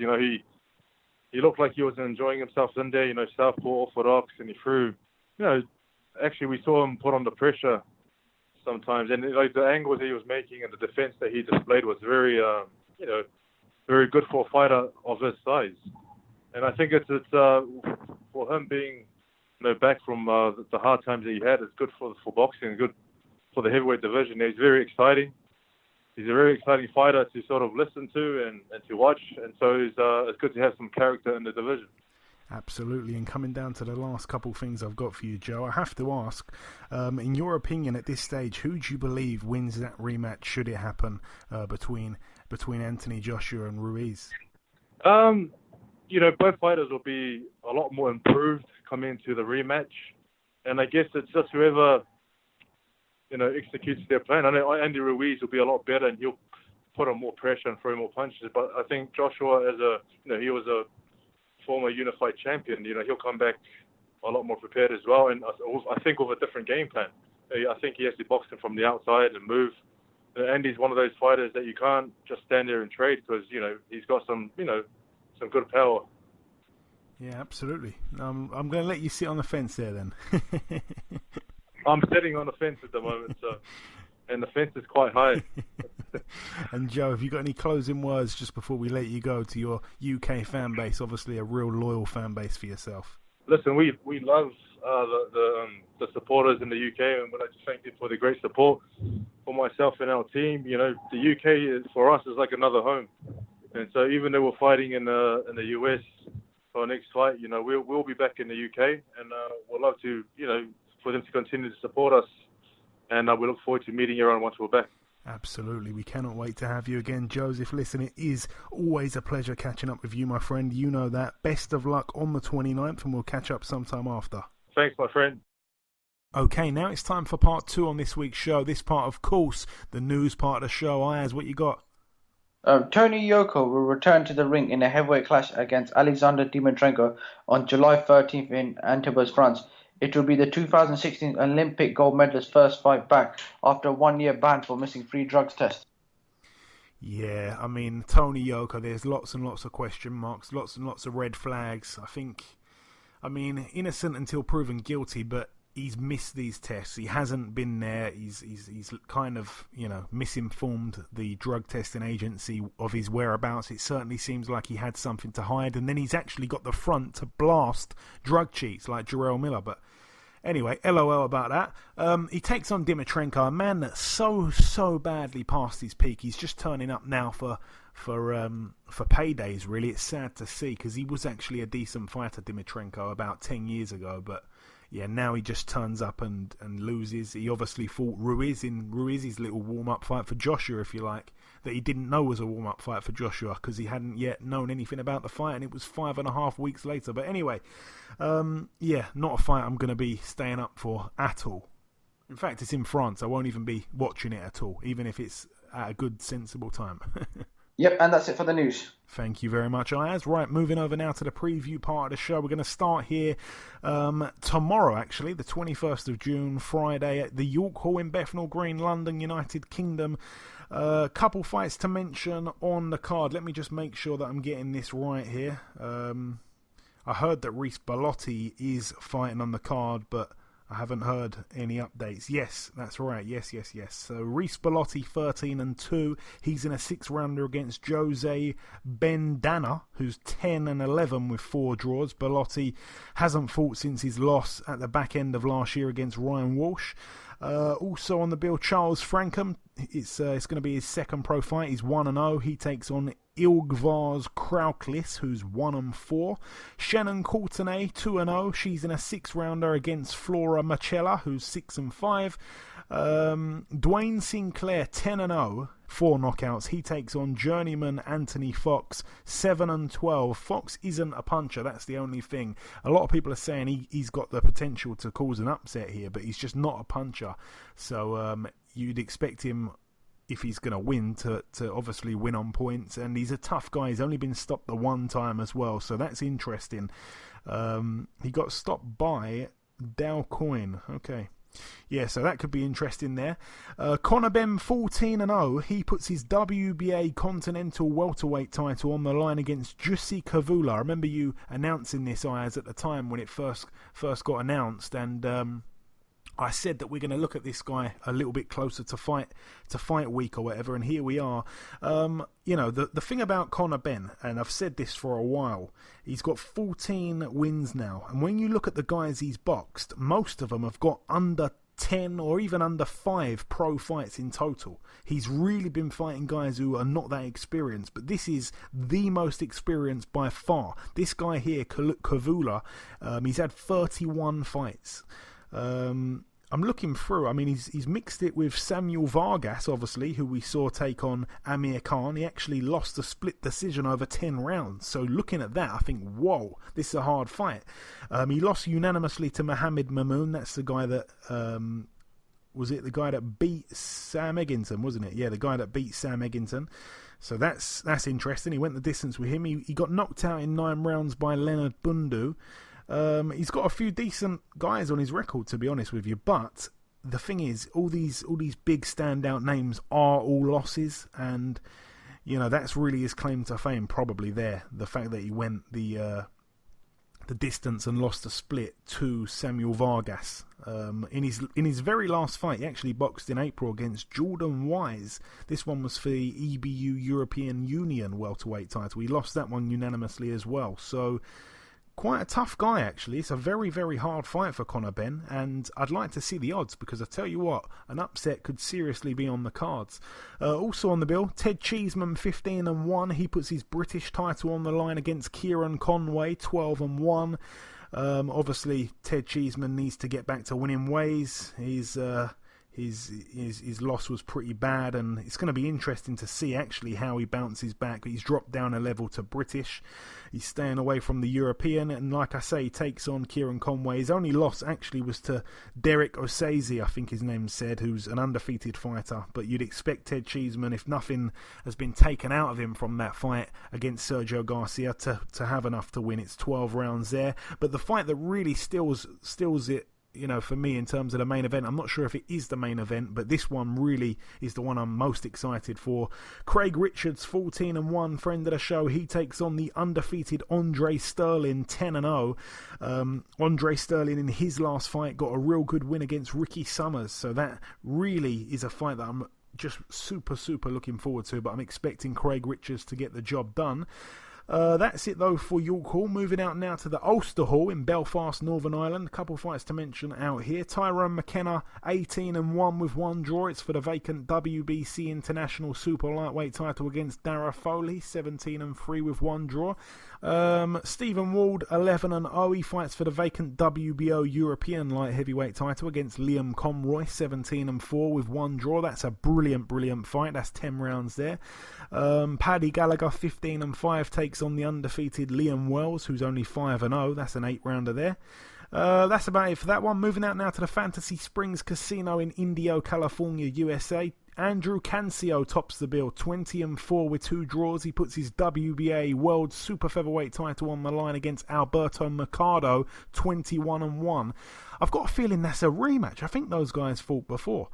He looked like he was enjoying himself in there, southpaw, orthodox, and he threw, actually we saw him put on the pressure sometimes. And the angles that he was making and the defense that he displayed was very, very good for a fighter of his size. And I think it's for him being, back from the hard times that he had, it's good for boxing and good for the heavyweight division. He's very exciting. He's a very exciting fighter to sort of listen to and to watch, and so it's good to have some character in the division. Absolutely, and coming down to the last couple of things I've got for you, Joe, I have to ask, in your opinion at this stage, who do you believe wins that rematch should it happen between Anthony Joshua and Ruiz? Both fighters will be a lot more improved coming into the rematch, and I guess it's just whoever executes their plan. I know Andy Ruiz will be a lot better and he'll put on more pressure and throw more punches. But I think Joshua, he was a former unified champion. He'll come back a lot more prepared as well. And I think with a different game plan. I think he has to box him from the outside and move. Andy's one of those fighters that you can't just stand there and trade because he's got some good power. Yeah, absolutely. I'm going to let you sit on the fence there then. I'm sitting on the fence at the moment, and the fence is quite high. And Joe, have you got any closing words just before we let you go to your UK fan base? Obviously, a real loyal fan base for yourself. Listen, we love the supporters in the UK, and we'd like to thank them for the great support for myself and our team. The UK for us is like another home, and so even though we're fighting in the US for our next fight, we'll be back in the UK, and we'd love to for them to continue to support us, and we look forward to meeting everyone once we're back. Absolutely. We cannot wait to have you again, Joseph. Listen, it is always a pleasure catching up with you, my friend. You know that. Best of luck on the 29th, and we'll catch up sometime after. Thanks, my friend. Okay, now it's time for part 2 on this week's show. This part, of course, the news part of the show. Ayaz, what you got? Tony Yoka will return to the ring in a heavyweight clash against Alexander Dimitrenko on July 13th in Antibes, France. It will be the 2016 Olympic gold medalist's first fight back after a 1-year ban for missing 3 drugs tests. Yeah, I mean, Tony Yoka, there's lots and lots of question marks, lots and lots of red flags. Innocent until proven guilty, but he's missed these tests. He hasn't been there. He's kind of, misinformed the drug testing agency of his whereabouts. It certainly seems like he had something to hide, and then he's actually got the front to blast drug cheats like Jarrell Miller. But anyway, LOL about that. He takes on Dimitrenko, a man that's so badly past his peak. He's just turning up now for paydays, really. It's sad to see because he was actually a decent fighter, Dimitrenko, about 10 years ago, but yeah, now he just turns up and loses. He obviously fought Ruiz in Ruiz's little warm-up fight for Joshua, if you like, that he didn't know was a warm-up fight for Joshua because he hadn't yet known anything about the fight, and it was 5.5 weeks later. But anyway, yeah, not a fight I'm going to be staying up for at all. In fact, it's in France. I won't even be watching it at all, even if it's at a good, sensible time. Yep, and that's it for the news. Thank you very much, Ayaz. Right, moving over now to the preview part of the show. We're going to start here tomorrow, actually, the 21st of June, Friday, at the York Hall in Bethnal Green, London, United Kingdom. Couple fights to mention on the card. Let me just make sure that I'm getting this right here. I heard that Ruiz Bellotti is fighting on the card, but I haven't heard any updates. Yes, that's right. Yes. So Ruiz Bellotti 13-2. He's in a 6-rounder against Jose Bendana, who's 10-11 with 4 draws. Bellotti hasn't fought since his loss at the back end of last year against Ryan Walsh. Also on the bill, Charles Frankham. It's going to be his second pro fight. He's 1-0. He takes on Ilgvars Krauklis, who's 1-4. Shannon Courtenay, 2-0. She's in a 6-rounder against Flora Machella, who's 6-5. Dwayne Sinclair, 10-0, 4 knockouts. He takes on journeyman Anthony Fox, 7-12. Fox isn't a puncher, that's the only thing. A lot of people are saying he's got the potential to cause an upset here, but he's just not a puncher. So you'd expect him, if he's going to win, to obviously win on points. And he's a tough guy. He's only been stopped the one time as well, so that's interesting. He got stopped by Dow Coin. Okay. Yeah, so that could be interesting there. Conor Benn 14-0. He puts his WBA Continental Welterweight title on the line against Jussi Kavula. I remember you announcing this, Ayaz, at the time when it first got announced, and I said that we're going to look at this guy a little bit closer to fight week or whatever, and here we are. You know, the thing about Conor Benn, and I've said this for a while, he's got 14 wins now, and when you look at the guys he's boxed, most of them have got under 10 or even under 5 pro fights in total. He's really been fighting guys who are not that experienced, but this is the most experienced by far. This guy here, Kavula, he's had 31 fights. I'm looking through. I mean, he's mixed it with Samuel Vargas, obviously, who we saw take on Amir Khan. He actually lost a split decision over 10 rounds. So looking at that, I think, whoa, this is a hard fight. He lost unanimously to Mohamed Mamoun. That's the guy that was it the guy that beat Sam Egginton, wasn't it? Yeah, the guy that beat Sam Egginton. So that's interesting. He went the distance with him. He got knocked out in 9 rounds by Leonard Bundu. He's got a few decent guys on his record, to be honest with you, but the thing is, all these big standout names are all losses, and you know that's really his claim to fame, probably there. The fact that he went the distance and lost a split to Samuel Vargas in his very last fight. He actually boxed in April against Jordan Wise. This one was for the EBU European Union welterweight title. He lost that one unanimously as well. So quite a tough guy, actually. It's a very, very hard fight for Conor Benn, and I'd like to see the odds, because I tell you what, an upset could seriously be on the cards. Also on the bill, Ted Cheeseman 15-1. He puts his British title on the line against Kieran Conway 12-1. Obviously, Ted Cheeseman needs to get back to winning ways. His loss was pretty bad, and it's going to be interesting to see actually how he bounces back. He's dropped down a level to British. He's staying away from the European, and like I say, he takes on Kieran Conway. His only loss actually was to Derek Osase, I think his name said, who's an undefeated fighter. But you'd expect Ted Cheeseman, if nothing has been taken out of him from that fight against Sergio Garcia, to have enough to win. It's 12 rounds there. But the fight that really stills it, you know, for me in terms of the main event, I'm not sure if it is the main event, but this one really is the one I'm most excited for. Craig Richards, 14-1, friend of the show. He takes on the undefeated Andre Sterling, 10-0. Andre Sterling in his last fight got a real good win against Ricky Summers, so that really is a fight that I'm just super looking forward to, but I'm expecting Craig Richards to get the job done. That's it though for York Hall. Moving out now to the Ulster Hall in Belfast, Northern Ireland. A couple fights to mention out here. Tyrone McKenna, 18-1 with one draw. It's for the vacant WBC International Super Lightweight title against Dara Foley, 17-3 with one draw. Stephen Ward, 11-0. He fights for the vacant WBO European Light Heavyweight title against Liam Conroy, 17-4 with one draw. That's a brilliant fight. That's 10 rounds there. Paddy Gallagher, 15-5, takes on the undefeated Liam Wells, who's only 5-0. That's an 8-rounder there. That's about it for that one. Moving out now to the Fantasy Springs Casino in Indio, California, USA. Andrew Cancio tops the bill, 20-4 with two draws. He puts his WBA World Super Featherweight title on the line against Alberto Mercado, 21-1. I've got a feeling that's a rematch. I think those guys fought before.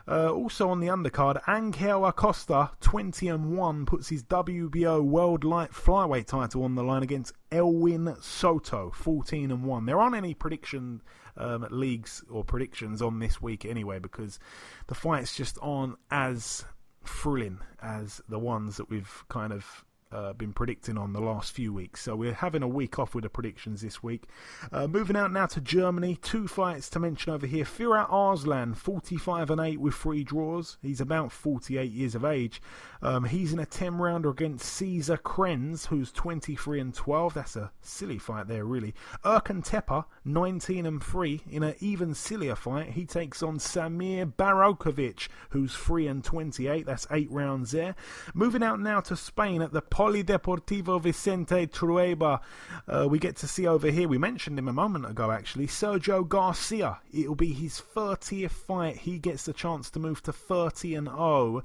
Also on the undercard, Angel Acosta, 20-1, puts his WBO World Light Flyweight title on the line against Elwin Soto, 14-1. There aren't any prediction leagues or predictions on this week anyway, because the fights just aren't as thrilling as the ones that we've kind of been predicting on the last few weeks. So we're having a week off with the predictions this week. Moving out now to Germany, two fights to mention over here. Firat Arslan, 45-8 with three draws. He's about 48 years of age. He's in a 10-rounder against Caesar Krenz, who's 23-12. That's a silly fight there, really. Erkan Tepe, 19-3. In an even sillier fight, he takes on Samir Barokovic, who's 3-28. That's 8 rounds there. Moving out now to Spain at the Polideportivo Vicente Trueba. We get to see over here, we mentioned him a moment ago actually, Sergio Garcia. It'll be his 30th fight. He gets the chance to move to 30-0.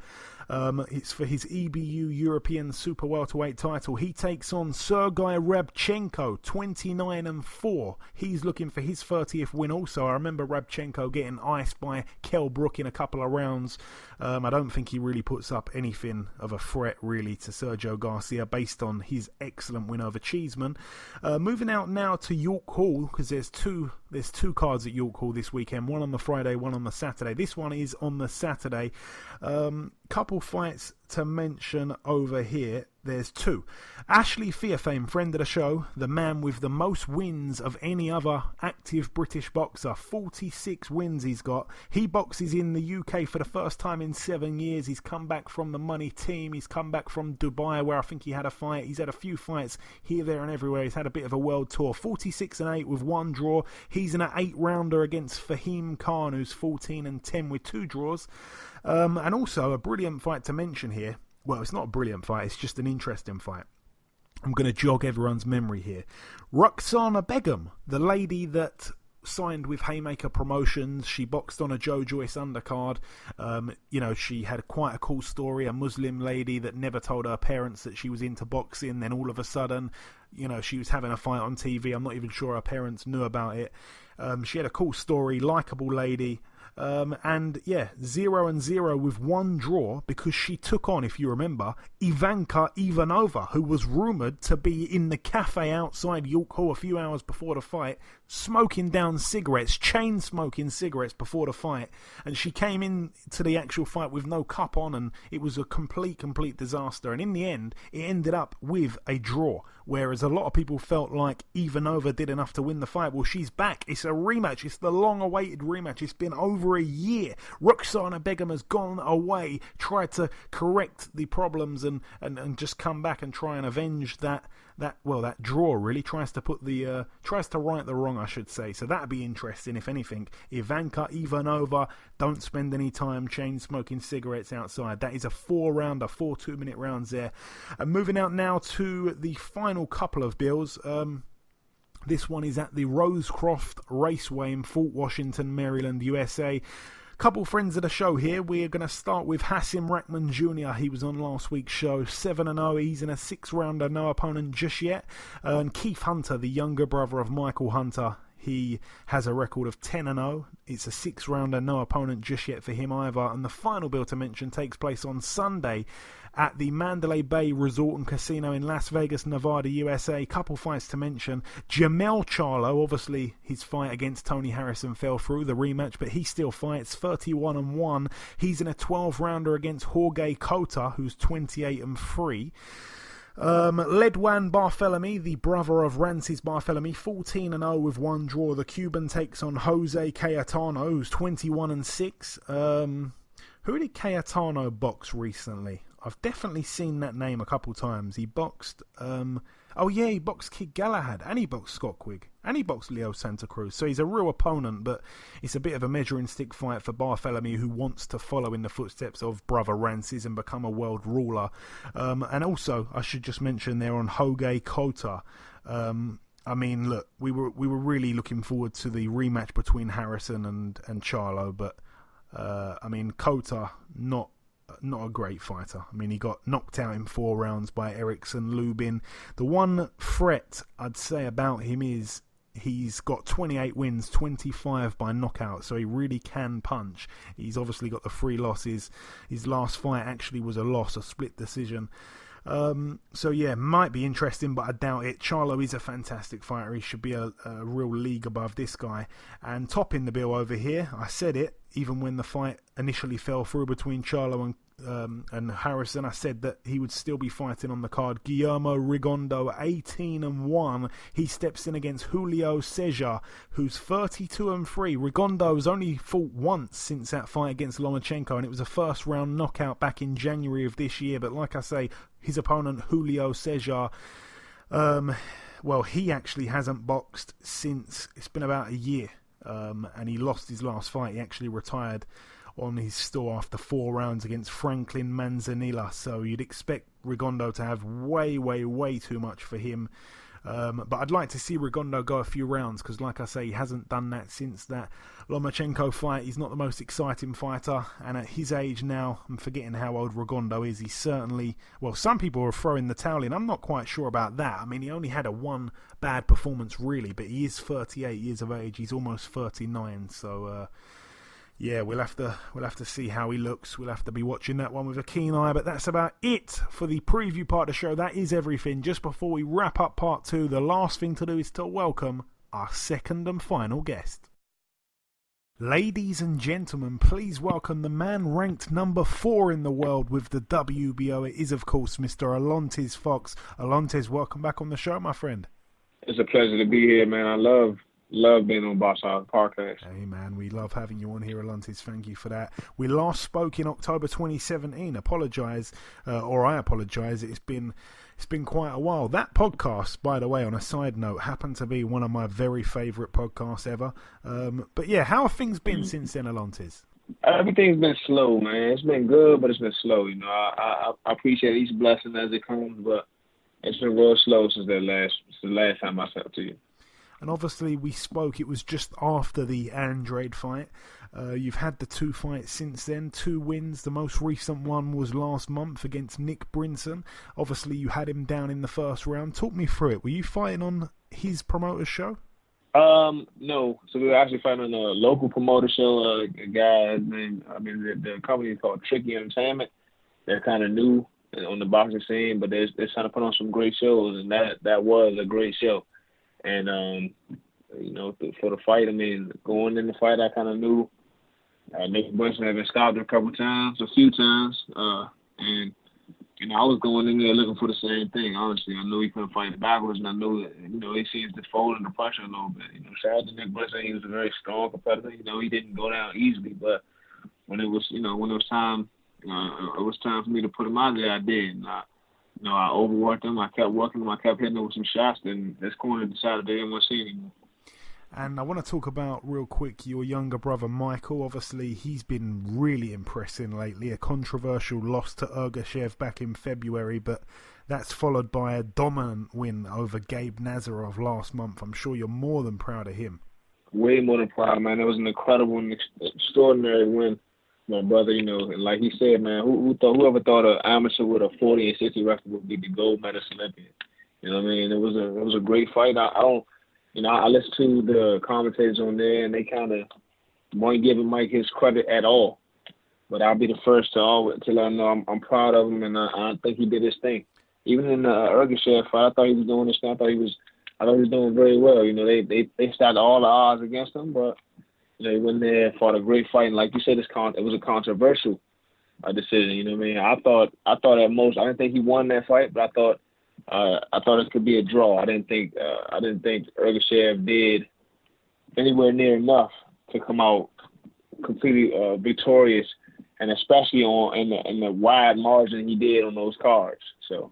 It's for his EBU European Super Welterweight title. He takes on Sergei Rabchenko, 29-4. He's looking for his 30th win also. I remember Rabchenko getting iced by Kell Brook in a couple of rounds. I don't think he really puts up anything of a threat really to Sergio Garcia based on his excellent win over Cheeseman. Moving out now to York Hall, because there's two cards at York Hall this weekend, one on the Friday, one on the Saturday. This one is on the Saturday. Couple fights to mention over here. There's two. Ashley Fearfame, friend of the show, the man with the most wins of any other active British boxer. 46 wins he's got. He boxes in the UK for the first time in 7 years. He's come back from the money team. He's come back from Dubai, where I think he had a fight. He's had a few fights here, there and everywhere. He's had a bit of a world tour. 46-8 with one draw. He's in an 8-rounder against Fahim Khan, who's 14-10 with two draws. And also a brilliant fight to mention here. Well, it's not a brilliant fight, it's just an interesting fight. I'm going to jog everyone's memory here. Ruxana Begum, the lady that signed with Haymaker Promotions, she boxed on a Joe Joyce undercard. She had quite a cool story, a Muslim lady that never told her parents that she was into boxing. Then all of a sudden, she was having a fight on TV. I'm not even sure her parents knew about it. She had a cool story, likeable lady. 0-0 with one draw because she took on, if you remember, Ivanka Ivanova, who was rumoured to be in the cafe outside York Hall a few hours before the fight, smoking down cigarettes, chain smoking cigarettes before the fight, and she came in to the actual fight with no cup on, and it was a complete disaster. And in the end, it ended up with a draw, whereas a lot of people felt like Ivanova did enough to win the fight. Well, she's back. It's a rematch. It's the long-awaited rematch. It's been over a year. Ruxana Begum has gone away, tried to correct the problems and just come back and try and avenge that draw, really. Tries to right the wrong, I should say. So that'd be interesting, if anything. Ivanka Ivanova, don't spend any time chain smoking cigarettes outside. That is a 4-rounder, 4 2-minute rounds there. And moving out now to the final couple of bills. This one is at the Rosecroft Raceway in Fort Washington, Maryland, USA. Couple friends of the show here. We're going to start with Hasim Rahman Jr. He was on last week's show, 7-0. He's in a 6-rounder, no opponent just yet. And Keith Hunter, the younger brother of Mykal Hunter, he has a record of 10-0. It's a 6-rounder, no opponent just yet for him either. And the final bill to mention takes place on Sunday at the Mandalay Bay Resort and Casino in Las Vegas, Nevada, USA. Couple fights to mention. Jamel Charlo, obviously his fight against Tony Harrison fell through, the rematch, but he still fights, 31-1. He's in a 12-rounder against Jorge Cota, who's 28-3. Ledwan Barthélemy, the brother of Rances Barthélemy, 14-0 with one draw. The Cuban takes on Jose Cayetano, who's 21-6. Who did Cayetano box recently? I've definitely seen that name a couple times. He boxed... he boxed Kid Galahad, and he boxed Scott Quigg, and he boxed Leo Santa Cruz. So he's a real opponent, but it's a bit of a measuring stick fight for Barthélemy, who wants to follow in the footsteps of brother Rances and become a world ruler. And also, I should just mention there on Hoge Kota. I mean, look, we were really looking forward to the rematch between Harrison and Charlo, but I mean, Kota, not a great fighter. I mean, he got knocked out in 4 rounds by Erickson Lubin. The one threat I'd say about him is he's got 28 wins, 25 by knockout, so he really can punch. He's obviously got the 3 losses. His last fight actually was a loss, a split decision. So yeah, might be interesting, but I doubt it. Charlo is a fantastic fighter. He should be a real league above this guy. And topping the bill over here, I said it, even when the fight initially fell through between Charlo and Harrison, I said that he would still be fighting on the card. Guillermo Rigondeaux, 18-1. He steps in against Julio Cesar, who's 32-3. Rigondeaux's only fought once since that fight against Lomachenko, and it was a first round knockout back in January of this year. But like I say, his opponent Julio Cesar, he actually hasn't boxed since it's been about a year, and he lost his last fight. He actually retired on his store after 4 rounds against Franklin Manzanilla. So you'd expect Rigondeaux to have way, way, way too much for him. But I'd like to see Rigondeaux go a few rounds, because like I say, he hasn't done that since that Lomachenko fight. He's not the most exciting fighter, and at his age now, I'm forgetting how old Rigondeaux is, he's certainly... Well, some people are throwing the towel in. I'm not quite sure about that. I mean, he only had one bad performance, really, but he is 38 years of age. He's almost 39, so... yeah, we'll have to see how he looks. We'll have to be watching that one with a keen eye. But that's about it for the preview part of the show. That is everything. Just before we wrap up part 2, the last thing to do is to welcome our second and final guest. Ladies and gentlemen, please welcome the man ranked number 4 in the world with the WBO. It is, of course, Mr. Alantez Fox. Alantez, welcome back on the show, my friend. It's a pleasure to be here, man. I love being on BoxHard Podcast. Hey man, we love having you on here, Alantez. Thank you for that. We last spoke in October 2017. I apologise. It's been quite a while. That podcast, by the way, on a side note, happened to be one of my very favourite podcasts ever. But yeah, how have things been since then, Alantez? Everything's been slow, man. It's been good, but it's been slow. You know, I appreciate each blessing as it comes, but it's been real slow since the last time I talked to you. And obviously we spoke, it was just after the Andrade fight. You've had the 2 fights since then, 2 wins. The most recent one was last month against Nick Brinson. Obviously you had him down in the first round. Talk me through it. Were you fighting on his promoter's show? No. So we were actually fighting on a local promoter show. A guy named, the company is called Tricky Entertainment. They're kind of new on the boxing scene, but they're trying to put on some great shows, and that was a great show. And, for the fight, going in the fight, I kind of knew Nick Brunson had been stopped a few times. And I was going in there looking for the same thing, honestly. I knew he couldn't fight backwards, and I knew that, he seems to fold under pressure a little bit. Shout out to Nick Brunson. He was a very strong competitor. He didn't go down easily, but when it was time, it was time for me to put him out there, I did. And I overworked him. I kept working him. I kept hitting him with some shots. Then this corner decided they didn't want to see anymore. And I want to talk about, real quick, your younger brother, Mykal. Obviously, he's been really impressing lately. A controversial loss to Ergashev back in February, but that's followed by a dominant win over Gabe Nazarov last month. I'm sure you're more than proud of him. Way more than proud, man. It was an incredible and extraordinary win. My brother, and like he said, man, whoever thought an amateur with a 40 and 60 record would be the gold medalist Olympian? You know what I mean? It was a great fight. I listened to the commentators on there, and they kind of weren't giving Mike his credit at all. But I'll be the first to let him know I'm proud of him, and I think he did his thing. Even in the Ergashev fight, I thought he was doing his thing. I thought he was doing very well. They stacked all the odds against him, but he went there, fought a great fight, and like you said, it was a controversial decision. You know what I mean? I thought at most, I didn't think he won that fight, but I thought I thought it could be a draw. I didn't think Ergashev did anywhere near enough to come out completely victorious, and especially in the wide margin he did on those cards. So,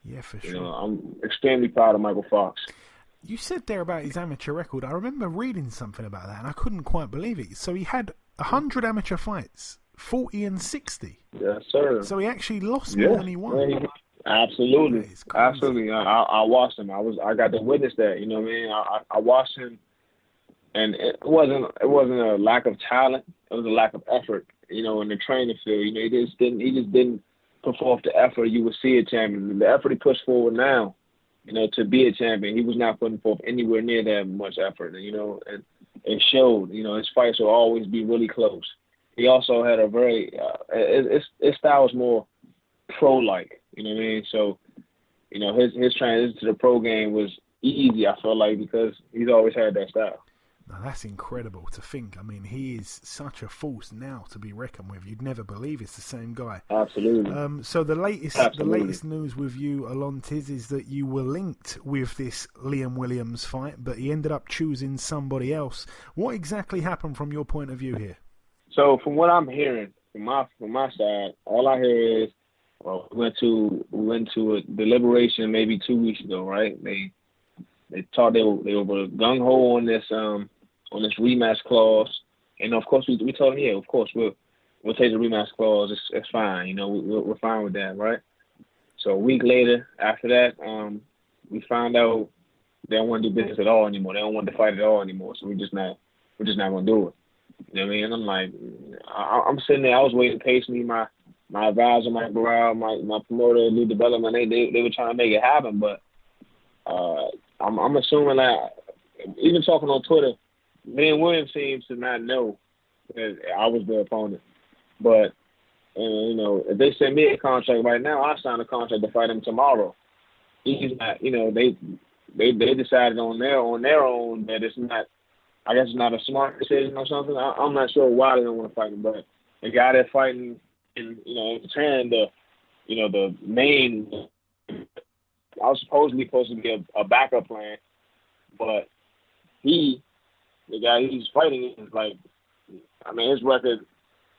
yeah, for sure. I'm extremely proud of Mykal Fox. You said there about his amateur record. I remember reading something about that, and I couldn't quite believe it. So he had 100 amateur fights, 40 and 60. Yes, sir. So he actually lost more than he won. Absolutely, absolutely. I watched him. I got to witness that. You know what I mean? I watched him, and it wasn't a lack of talent. It was a lack of effort. You know, in the training field. You know, he just didn't put forth the effort you would see a champion. The effort he pushed forward now, you know, to be a champion, he was not putting forth anywhere near that much effort. You know, and it showed. You know, his fights will always be really close. He also had a very his style was more pro-like. You know what I mean? So, you know, his transition to the pro game was easy, I feel like, because he's always had that style. Now, that's incredible to think. I mean, he is such a force now to be reckoned with. You'd never believe it's the same guy. Absolutely. So the latest news with you, Alantez, is that you were linked with this Liam Williams fight, but he ended up choosing somebody else. What exactly happened from your point of view here? So from what I'm hearing, from my side, all I hear is, well, we went to a deliberation maybe 2 weeks ago, right? They thought they were gung ho on this rematch clause, and of course we told them, yeah, of course we'll take the rematch clause. It's fine, you know, we're fine with that, right? So a week later, after that, we found out they don't want to do business at all anymore. They don't want to fight at all anymore. So we're just not gonna do it. You know what I mean? And I'm like, I'm sitting there. I was waiting patiently. My advisor, my Barral, my promoter, lead development, they were trying to make it happen, but I'm assuming that, even talking on Twitter, Liam Williams seems to not know that I was the opponent. But you know, if they send me a contract right now, I sign a contract to fight him tomorrow. He's not, you know, they decided on their own that it's not. I guess it's not a smart decision or something. I'm not sure why they don't want to fight him, but the guy that's fighting in, you know, in Japan, the main, I was supposed to be a backup plan, but the guy he's fighting is like, I mean, his record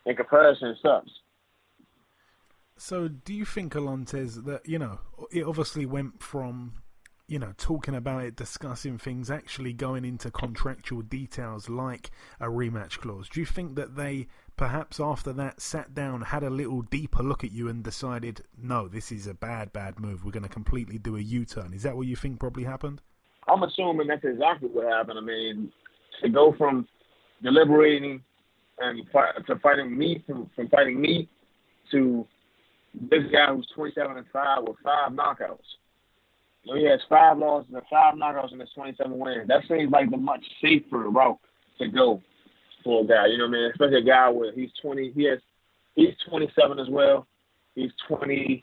in comparison sucks. So do you think, Alantez, that, you know, it obviously went from, you know, talking about it, discussing things, actually going into contractual details like a rematch clause? Do you think that they, perhaps after that, sat down, had a little deeper look at you and decided, no, this is a bad move, we're going to completely do a U-turn? Is that what you think probably happened? I'm assuming that's exactly what happened. I mean, to go from deliberating and to fighting me, from fighting me to this guy who's 27-5 with 5 knockouts. You know, he has 5 losses and 5 knockouts and 27 wins. That seems like the much safer route to go for a guy. You know what I mean? Especially a guy where he's 20. He's 27 as well. He's 22-1.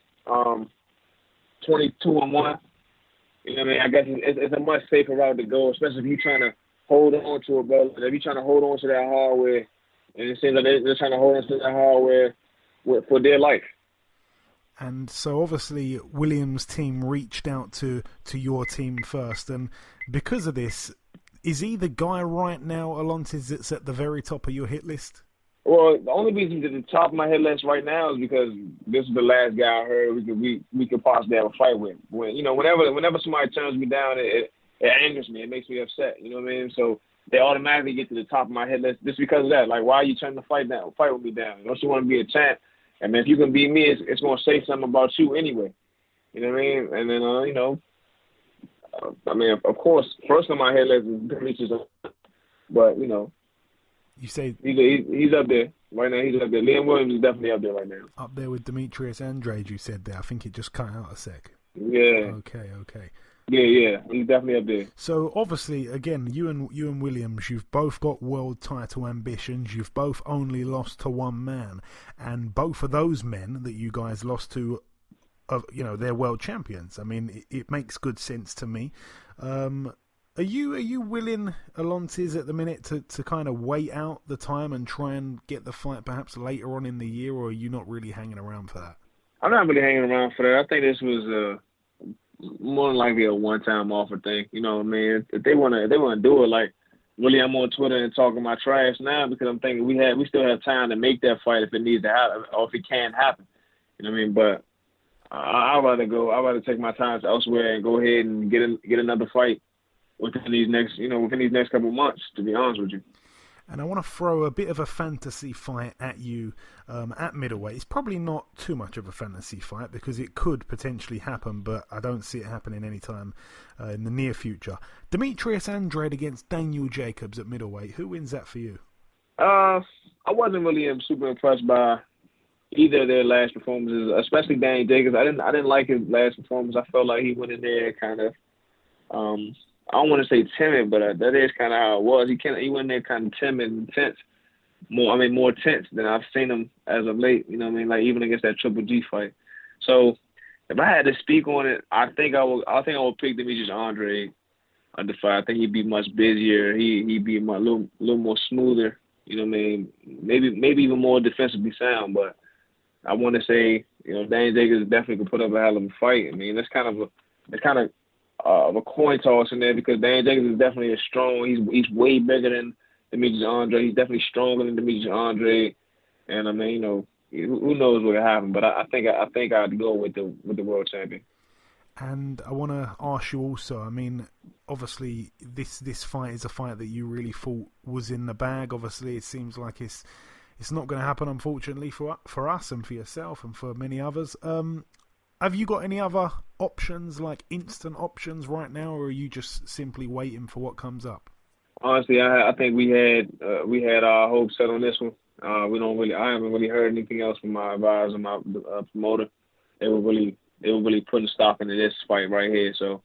You know what I mean? I guess it's a much safer route to go, especially if you're trying to hold on to a brother. If you're trying to hold on to that hardware, and it seems like they're trying to hold on to that hardware for their life. And so obviously Williams' team reached out to your team first, and because of this, is he the guy right now, Alantez, that's at the very top of your hit list? Well, the only reason he's at the top of my hit list right now is because this is the last guy I heard we could possibly have a fight with. Whenever somebody turns me down, it angers me. It makes me upset. You know what I mean? So they automatically get to the top of my hit list just because of that. Like, why are you turning the fight with me down? Don't you want to be a champ? I mean, if you can beat me, it's going to say something about you anyway. You know what I mean? And then, you know, I mean, of course, first on my hit list is Demetrius, but, you know, you say he's up there. Right now, he's up there. Liam Williams is definitely up there right now. Up there with Demetrius Andrade, you said there. I think it just cut out a sec. Yeah. Okay. Yeah, he's definitely up there. So obviously, again, you and Williams, you've both got world title ambitions. You've both only lost to one man, and both of those men that you guys lost to, you know, they're world champions. I mean, it makes good sense to me. Are you willing, Alantez, at the minute to kind of wait out the time and try and get the fight perhaps later on in the year, or are you not really hanging around for that? I'm not really hanging around for that. I think this was more than likely a one-time offer thing. You know what I mean? If they wanna do it, like, really, I'm on Twitter and talking my trash now because I'm thinking we still have time to make that fight if it needs to happen or if it can happen. You know what I mean? But I'd rather take my time elsewhere and go ahead and get another fight within these next couple of months, to be honest with you. And I want to throw a bit of a fantasy fight at you at middleweight. It's probably not too much of a fantasy fight because it could potentially happen, but I don't see it happening anytime in the near future. Demetrius Andrade against Daniel Jacobs at middleweight. Who wins that for you? I wasn't really super impressed by either of their last performances, especially Daniel Jacobs. I didn't like his last performance. I felt like he went in there kind of I don't want to say timid, but that is kind of how it was. He went in there kind of timid and tense. More tense than I've seen him as of late. You know what I mean? Like even against that Triple G fight. So if I had to speak on it, I think I would pick Demetrius Andrade on the fight. I think he'd be much busier. He'd be a little more smoother. You know what I mean? Maybe even more defensively sound. But I want to say, you know, Daniel Jacobs definitely could put up a hell of a fight. I mean, that's kind of a coin toss in there because Daniel Jacobs is definitely strong. He's way bigger than Demetrius Andrade. He's definitely stronger than Demetrius Andrade. And I mean, you know, who knows what will happen? But I think I'd go with the world champion. And I want to ask you also. I mean, obviously, this fight is a fight that you really thought was in the bag. Obviously, it seems like it's not going to happen, unfortunately, for us and for yourself and for many others. Have you got any other options, like instant options right now, or are you just simply waiting for what comes up? Honestly, I think we had our hopes set on this one. I haven't really heard anything else from my advisor, my promoter. They were really putting stock into this fight right here. So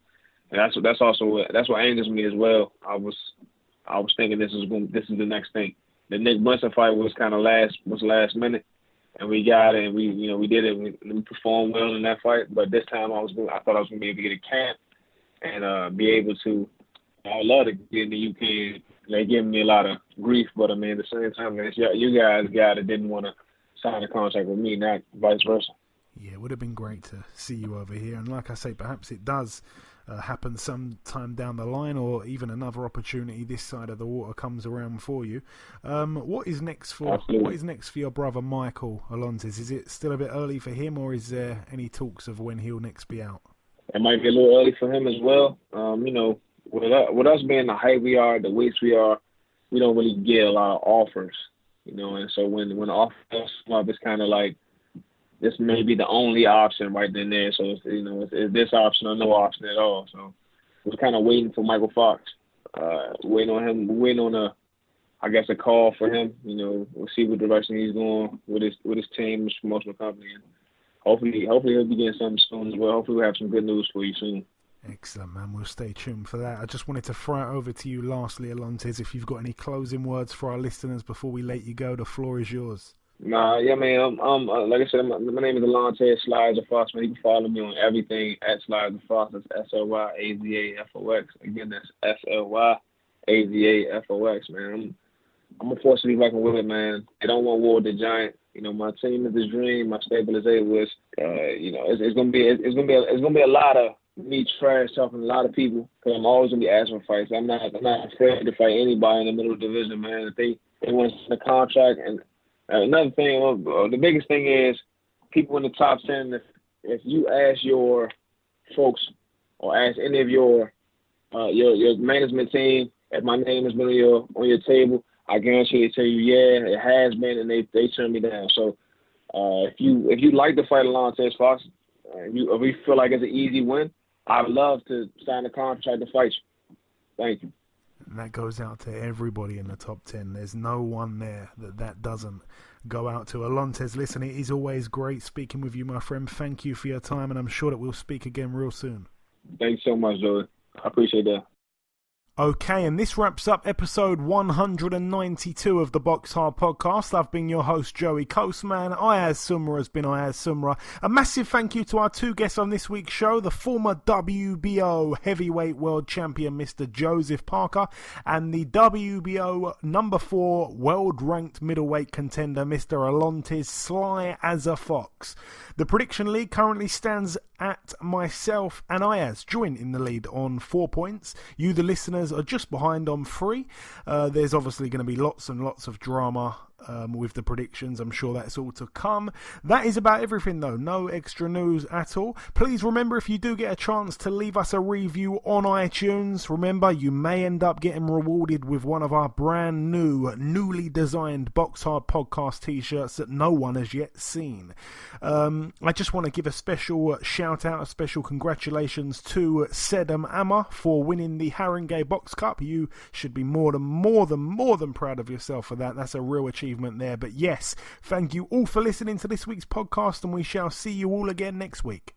that's what angers me as well. I was thinking this is the next thing. The Nick Brunson fight was kind of last minute. And we got it, and we did it. We performed well in that fight. But this time, I thought I was going to be able to get a camp and be able to. I would love to get in the UK. They giving me a lot of grief, but I mean, at the same time, man, you guys got it didn't want to sign a contract with me, not vice versa. Yeah, it would have been great to see you over here. And like I say, perhaps it does happen sometime down the line, or even another opportunity this side of the water comes around for you. What is next for your brother Mykal Alantez? Is it still a bit early for him, or is there any talks of when he'll next be out? It might be a little early for him as well. You know, with us being the height we are, the weights we are, we don't really get a lot of offers. You know, and so when the offers come up, it's kind of like, this may be the only option right then there. So, it's this option or no option at all. So we're kind of waiting for Mykal Fox, waiting on him, a call for him. You know, we'll see what direction he's going with his team, his promotional company. And hopefully he'll be getting something soon as well. Hopefully we'll have some good news for you soon. Excellent, man. We'll stay tuned for that. I just wanted to throw it over to you lastly, Alantez, if you've got any closing words for our listeners before we let you go. The floor is yours. Nah, yeah, man. I'm like I said, my name is Alantez Fox. Man, you can follow me on everything at Slides Fox. That's SLYAZAFOX. Again, that's SLYAZAFOX. Man, I'm a force to be working with it, man. I don't want war with the giant. You know, my team is the dream. My stable is A-List. It's gonna be a lot of me trash talking to a lot of people because I'm always gonna be asking for fights. I'm not afraid to fight anybody in the middle division, man. If they want the contract. And another thing, the biggest thing is people in the top 10. If you ask your folks or ask any of your management team if my name has been on your table, I guarantee they tell you, yeah, it has been, and they turn me down. So if you like to fight Alantez Fox, if you feel like it's an easy win, I'd love to sign a contract to fight you. Thank you. And that goes out to everybody in the top 10. There's no one there that doesn't go out to. Alantez, listen, it is always great speaking with you, my friend. Thank you for your time, and I'm sure that we'll speak again real soon. Thanks so much, Joey. I appreciate that. Okay, and this wraps up episode 192 of the BoxHard Podcast. I've been your host, Joey Coastman. Ayaz Sumra has been Ayaz Sumra. A massive thank you to our two guests on this week's show, the former WBO Heavyweight World Champion, Mr. Joseph Parker, and the WBO number 4 World-ranked Middleweight contender, Mr. Alantez Fox. The Prediction League currently stands at myself and Ayaz, joint in the lead on 4 points. You, the listeners, are just behind on 3. There's obviously going to be lots and lots of drama with the predictions. I'm sure that's all to come. That is about everything, though. No extra news at all. Please remember, if you do get a chance to leave us a review on iTunes, remember you may end up getting rewarded with one of our brand newly designed BoxHard Podcast t-shirts that no one has yet seen. I just want to give a special shout out, a special congratulations to Sedam Amma for winning the Haringey Box Cup. You should be more than proud of yourself for that. That's a real achievement there. But yes, thank you all for listening to this week's podcast, and we shall see you all again next week.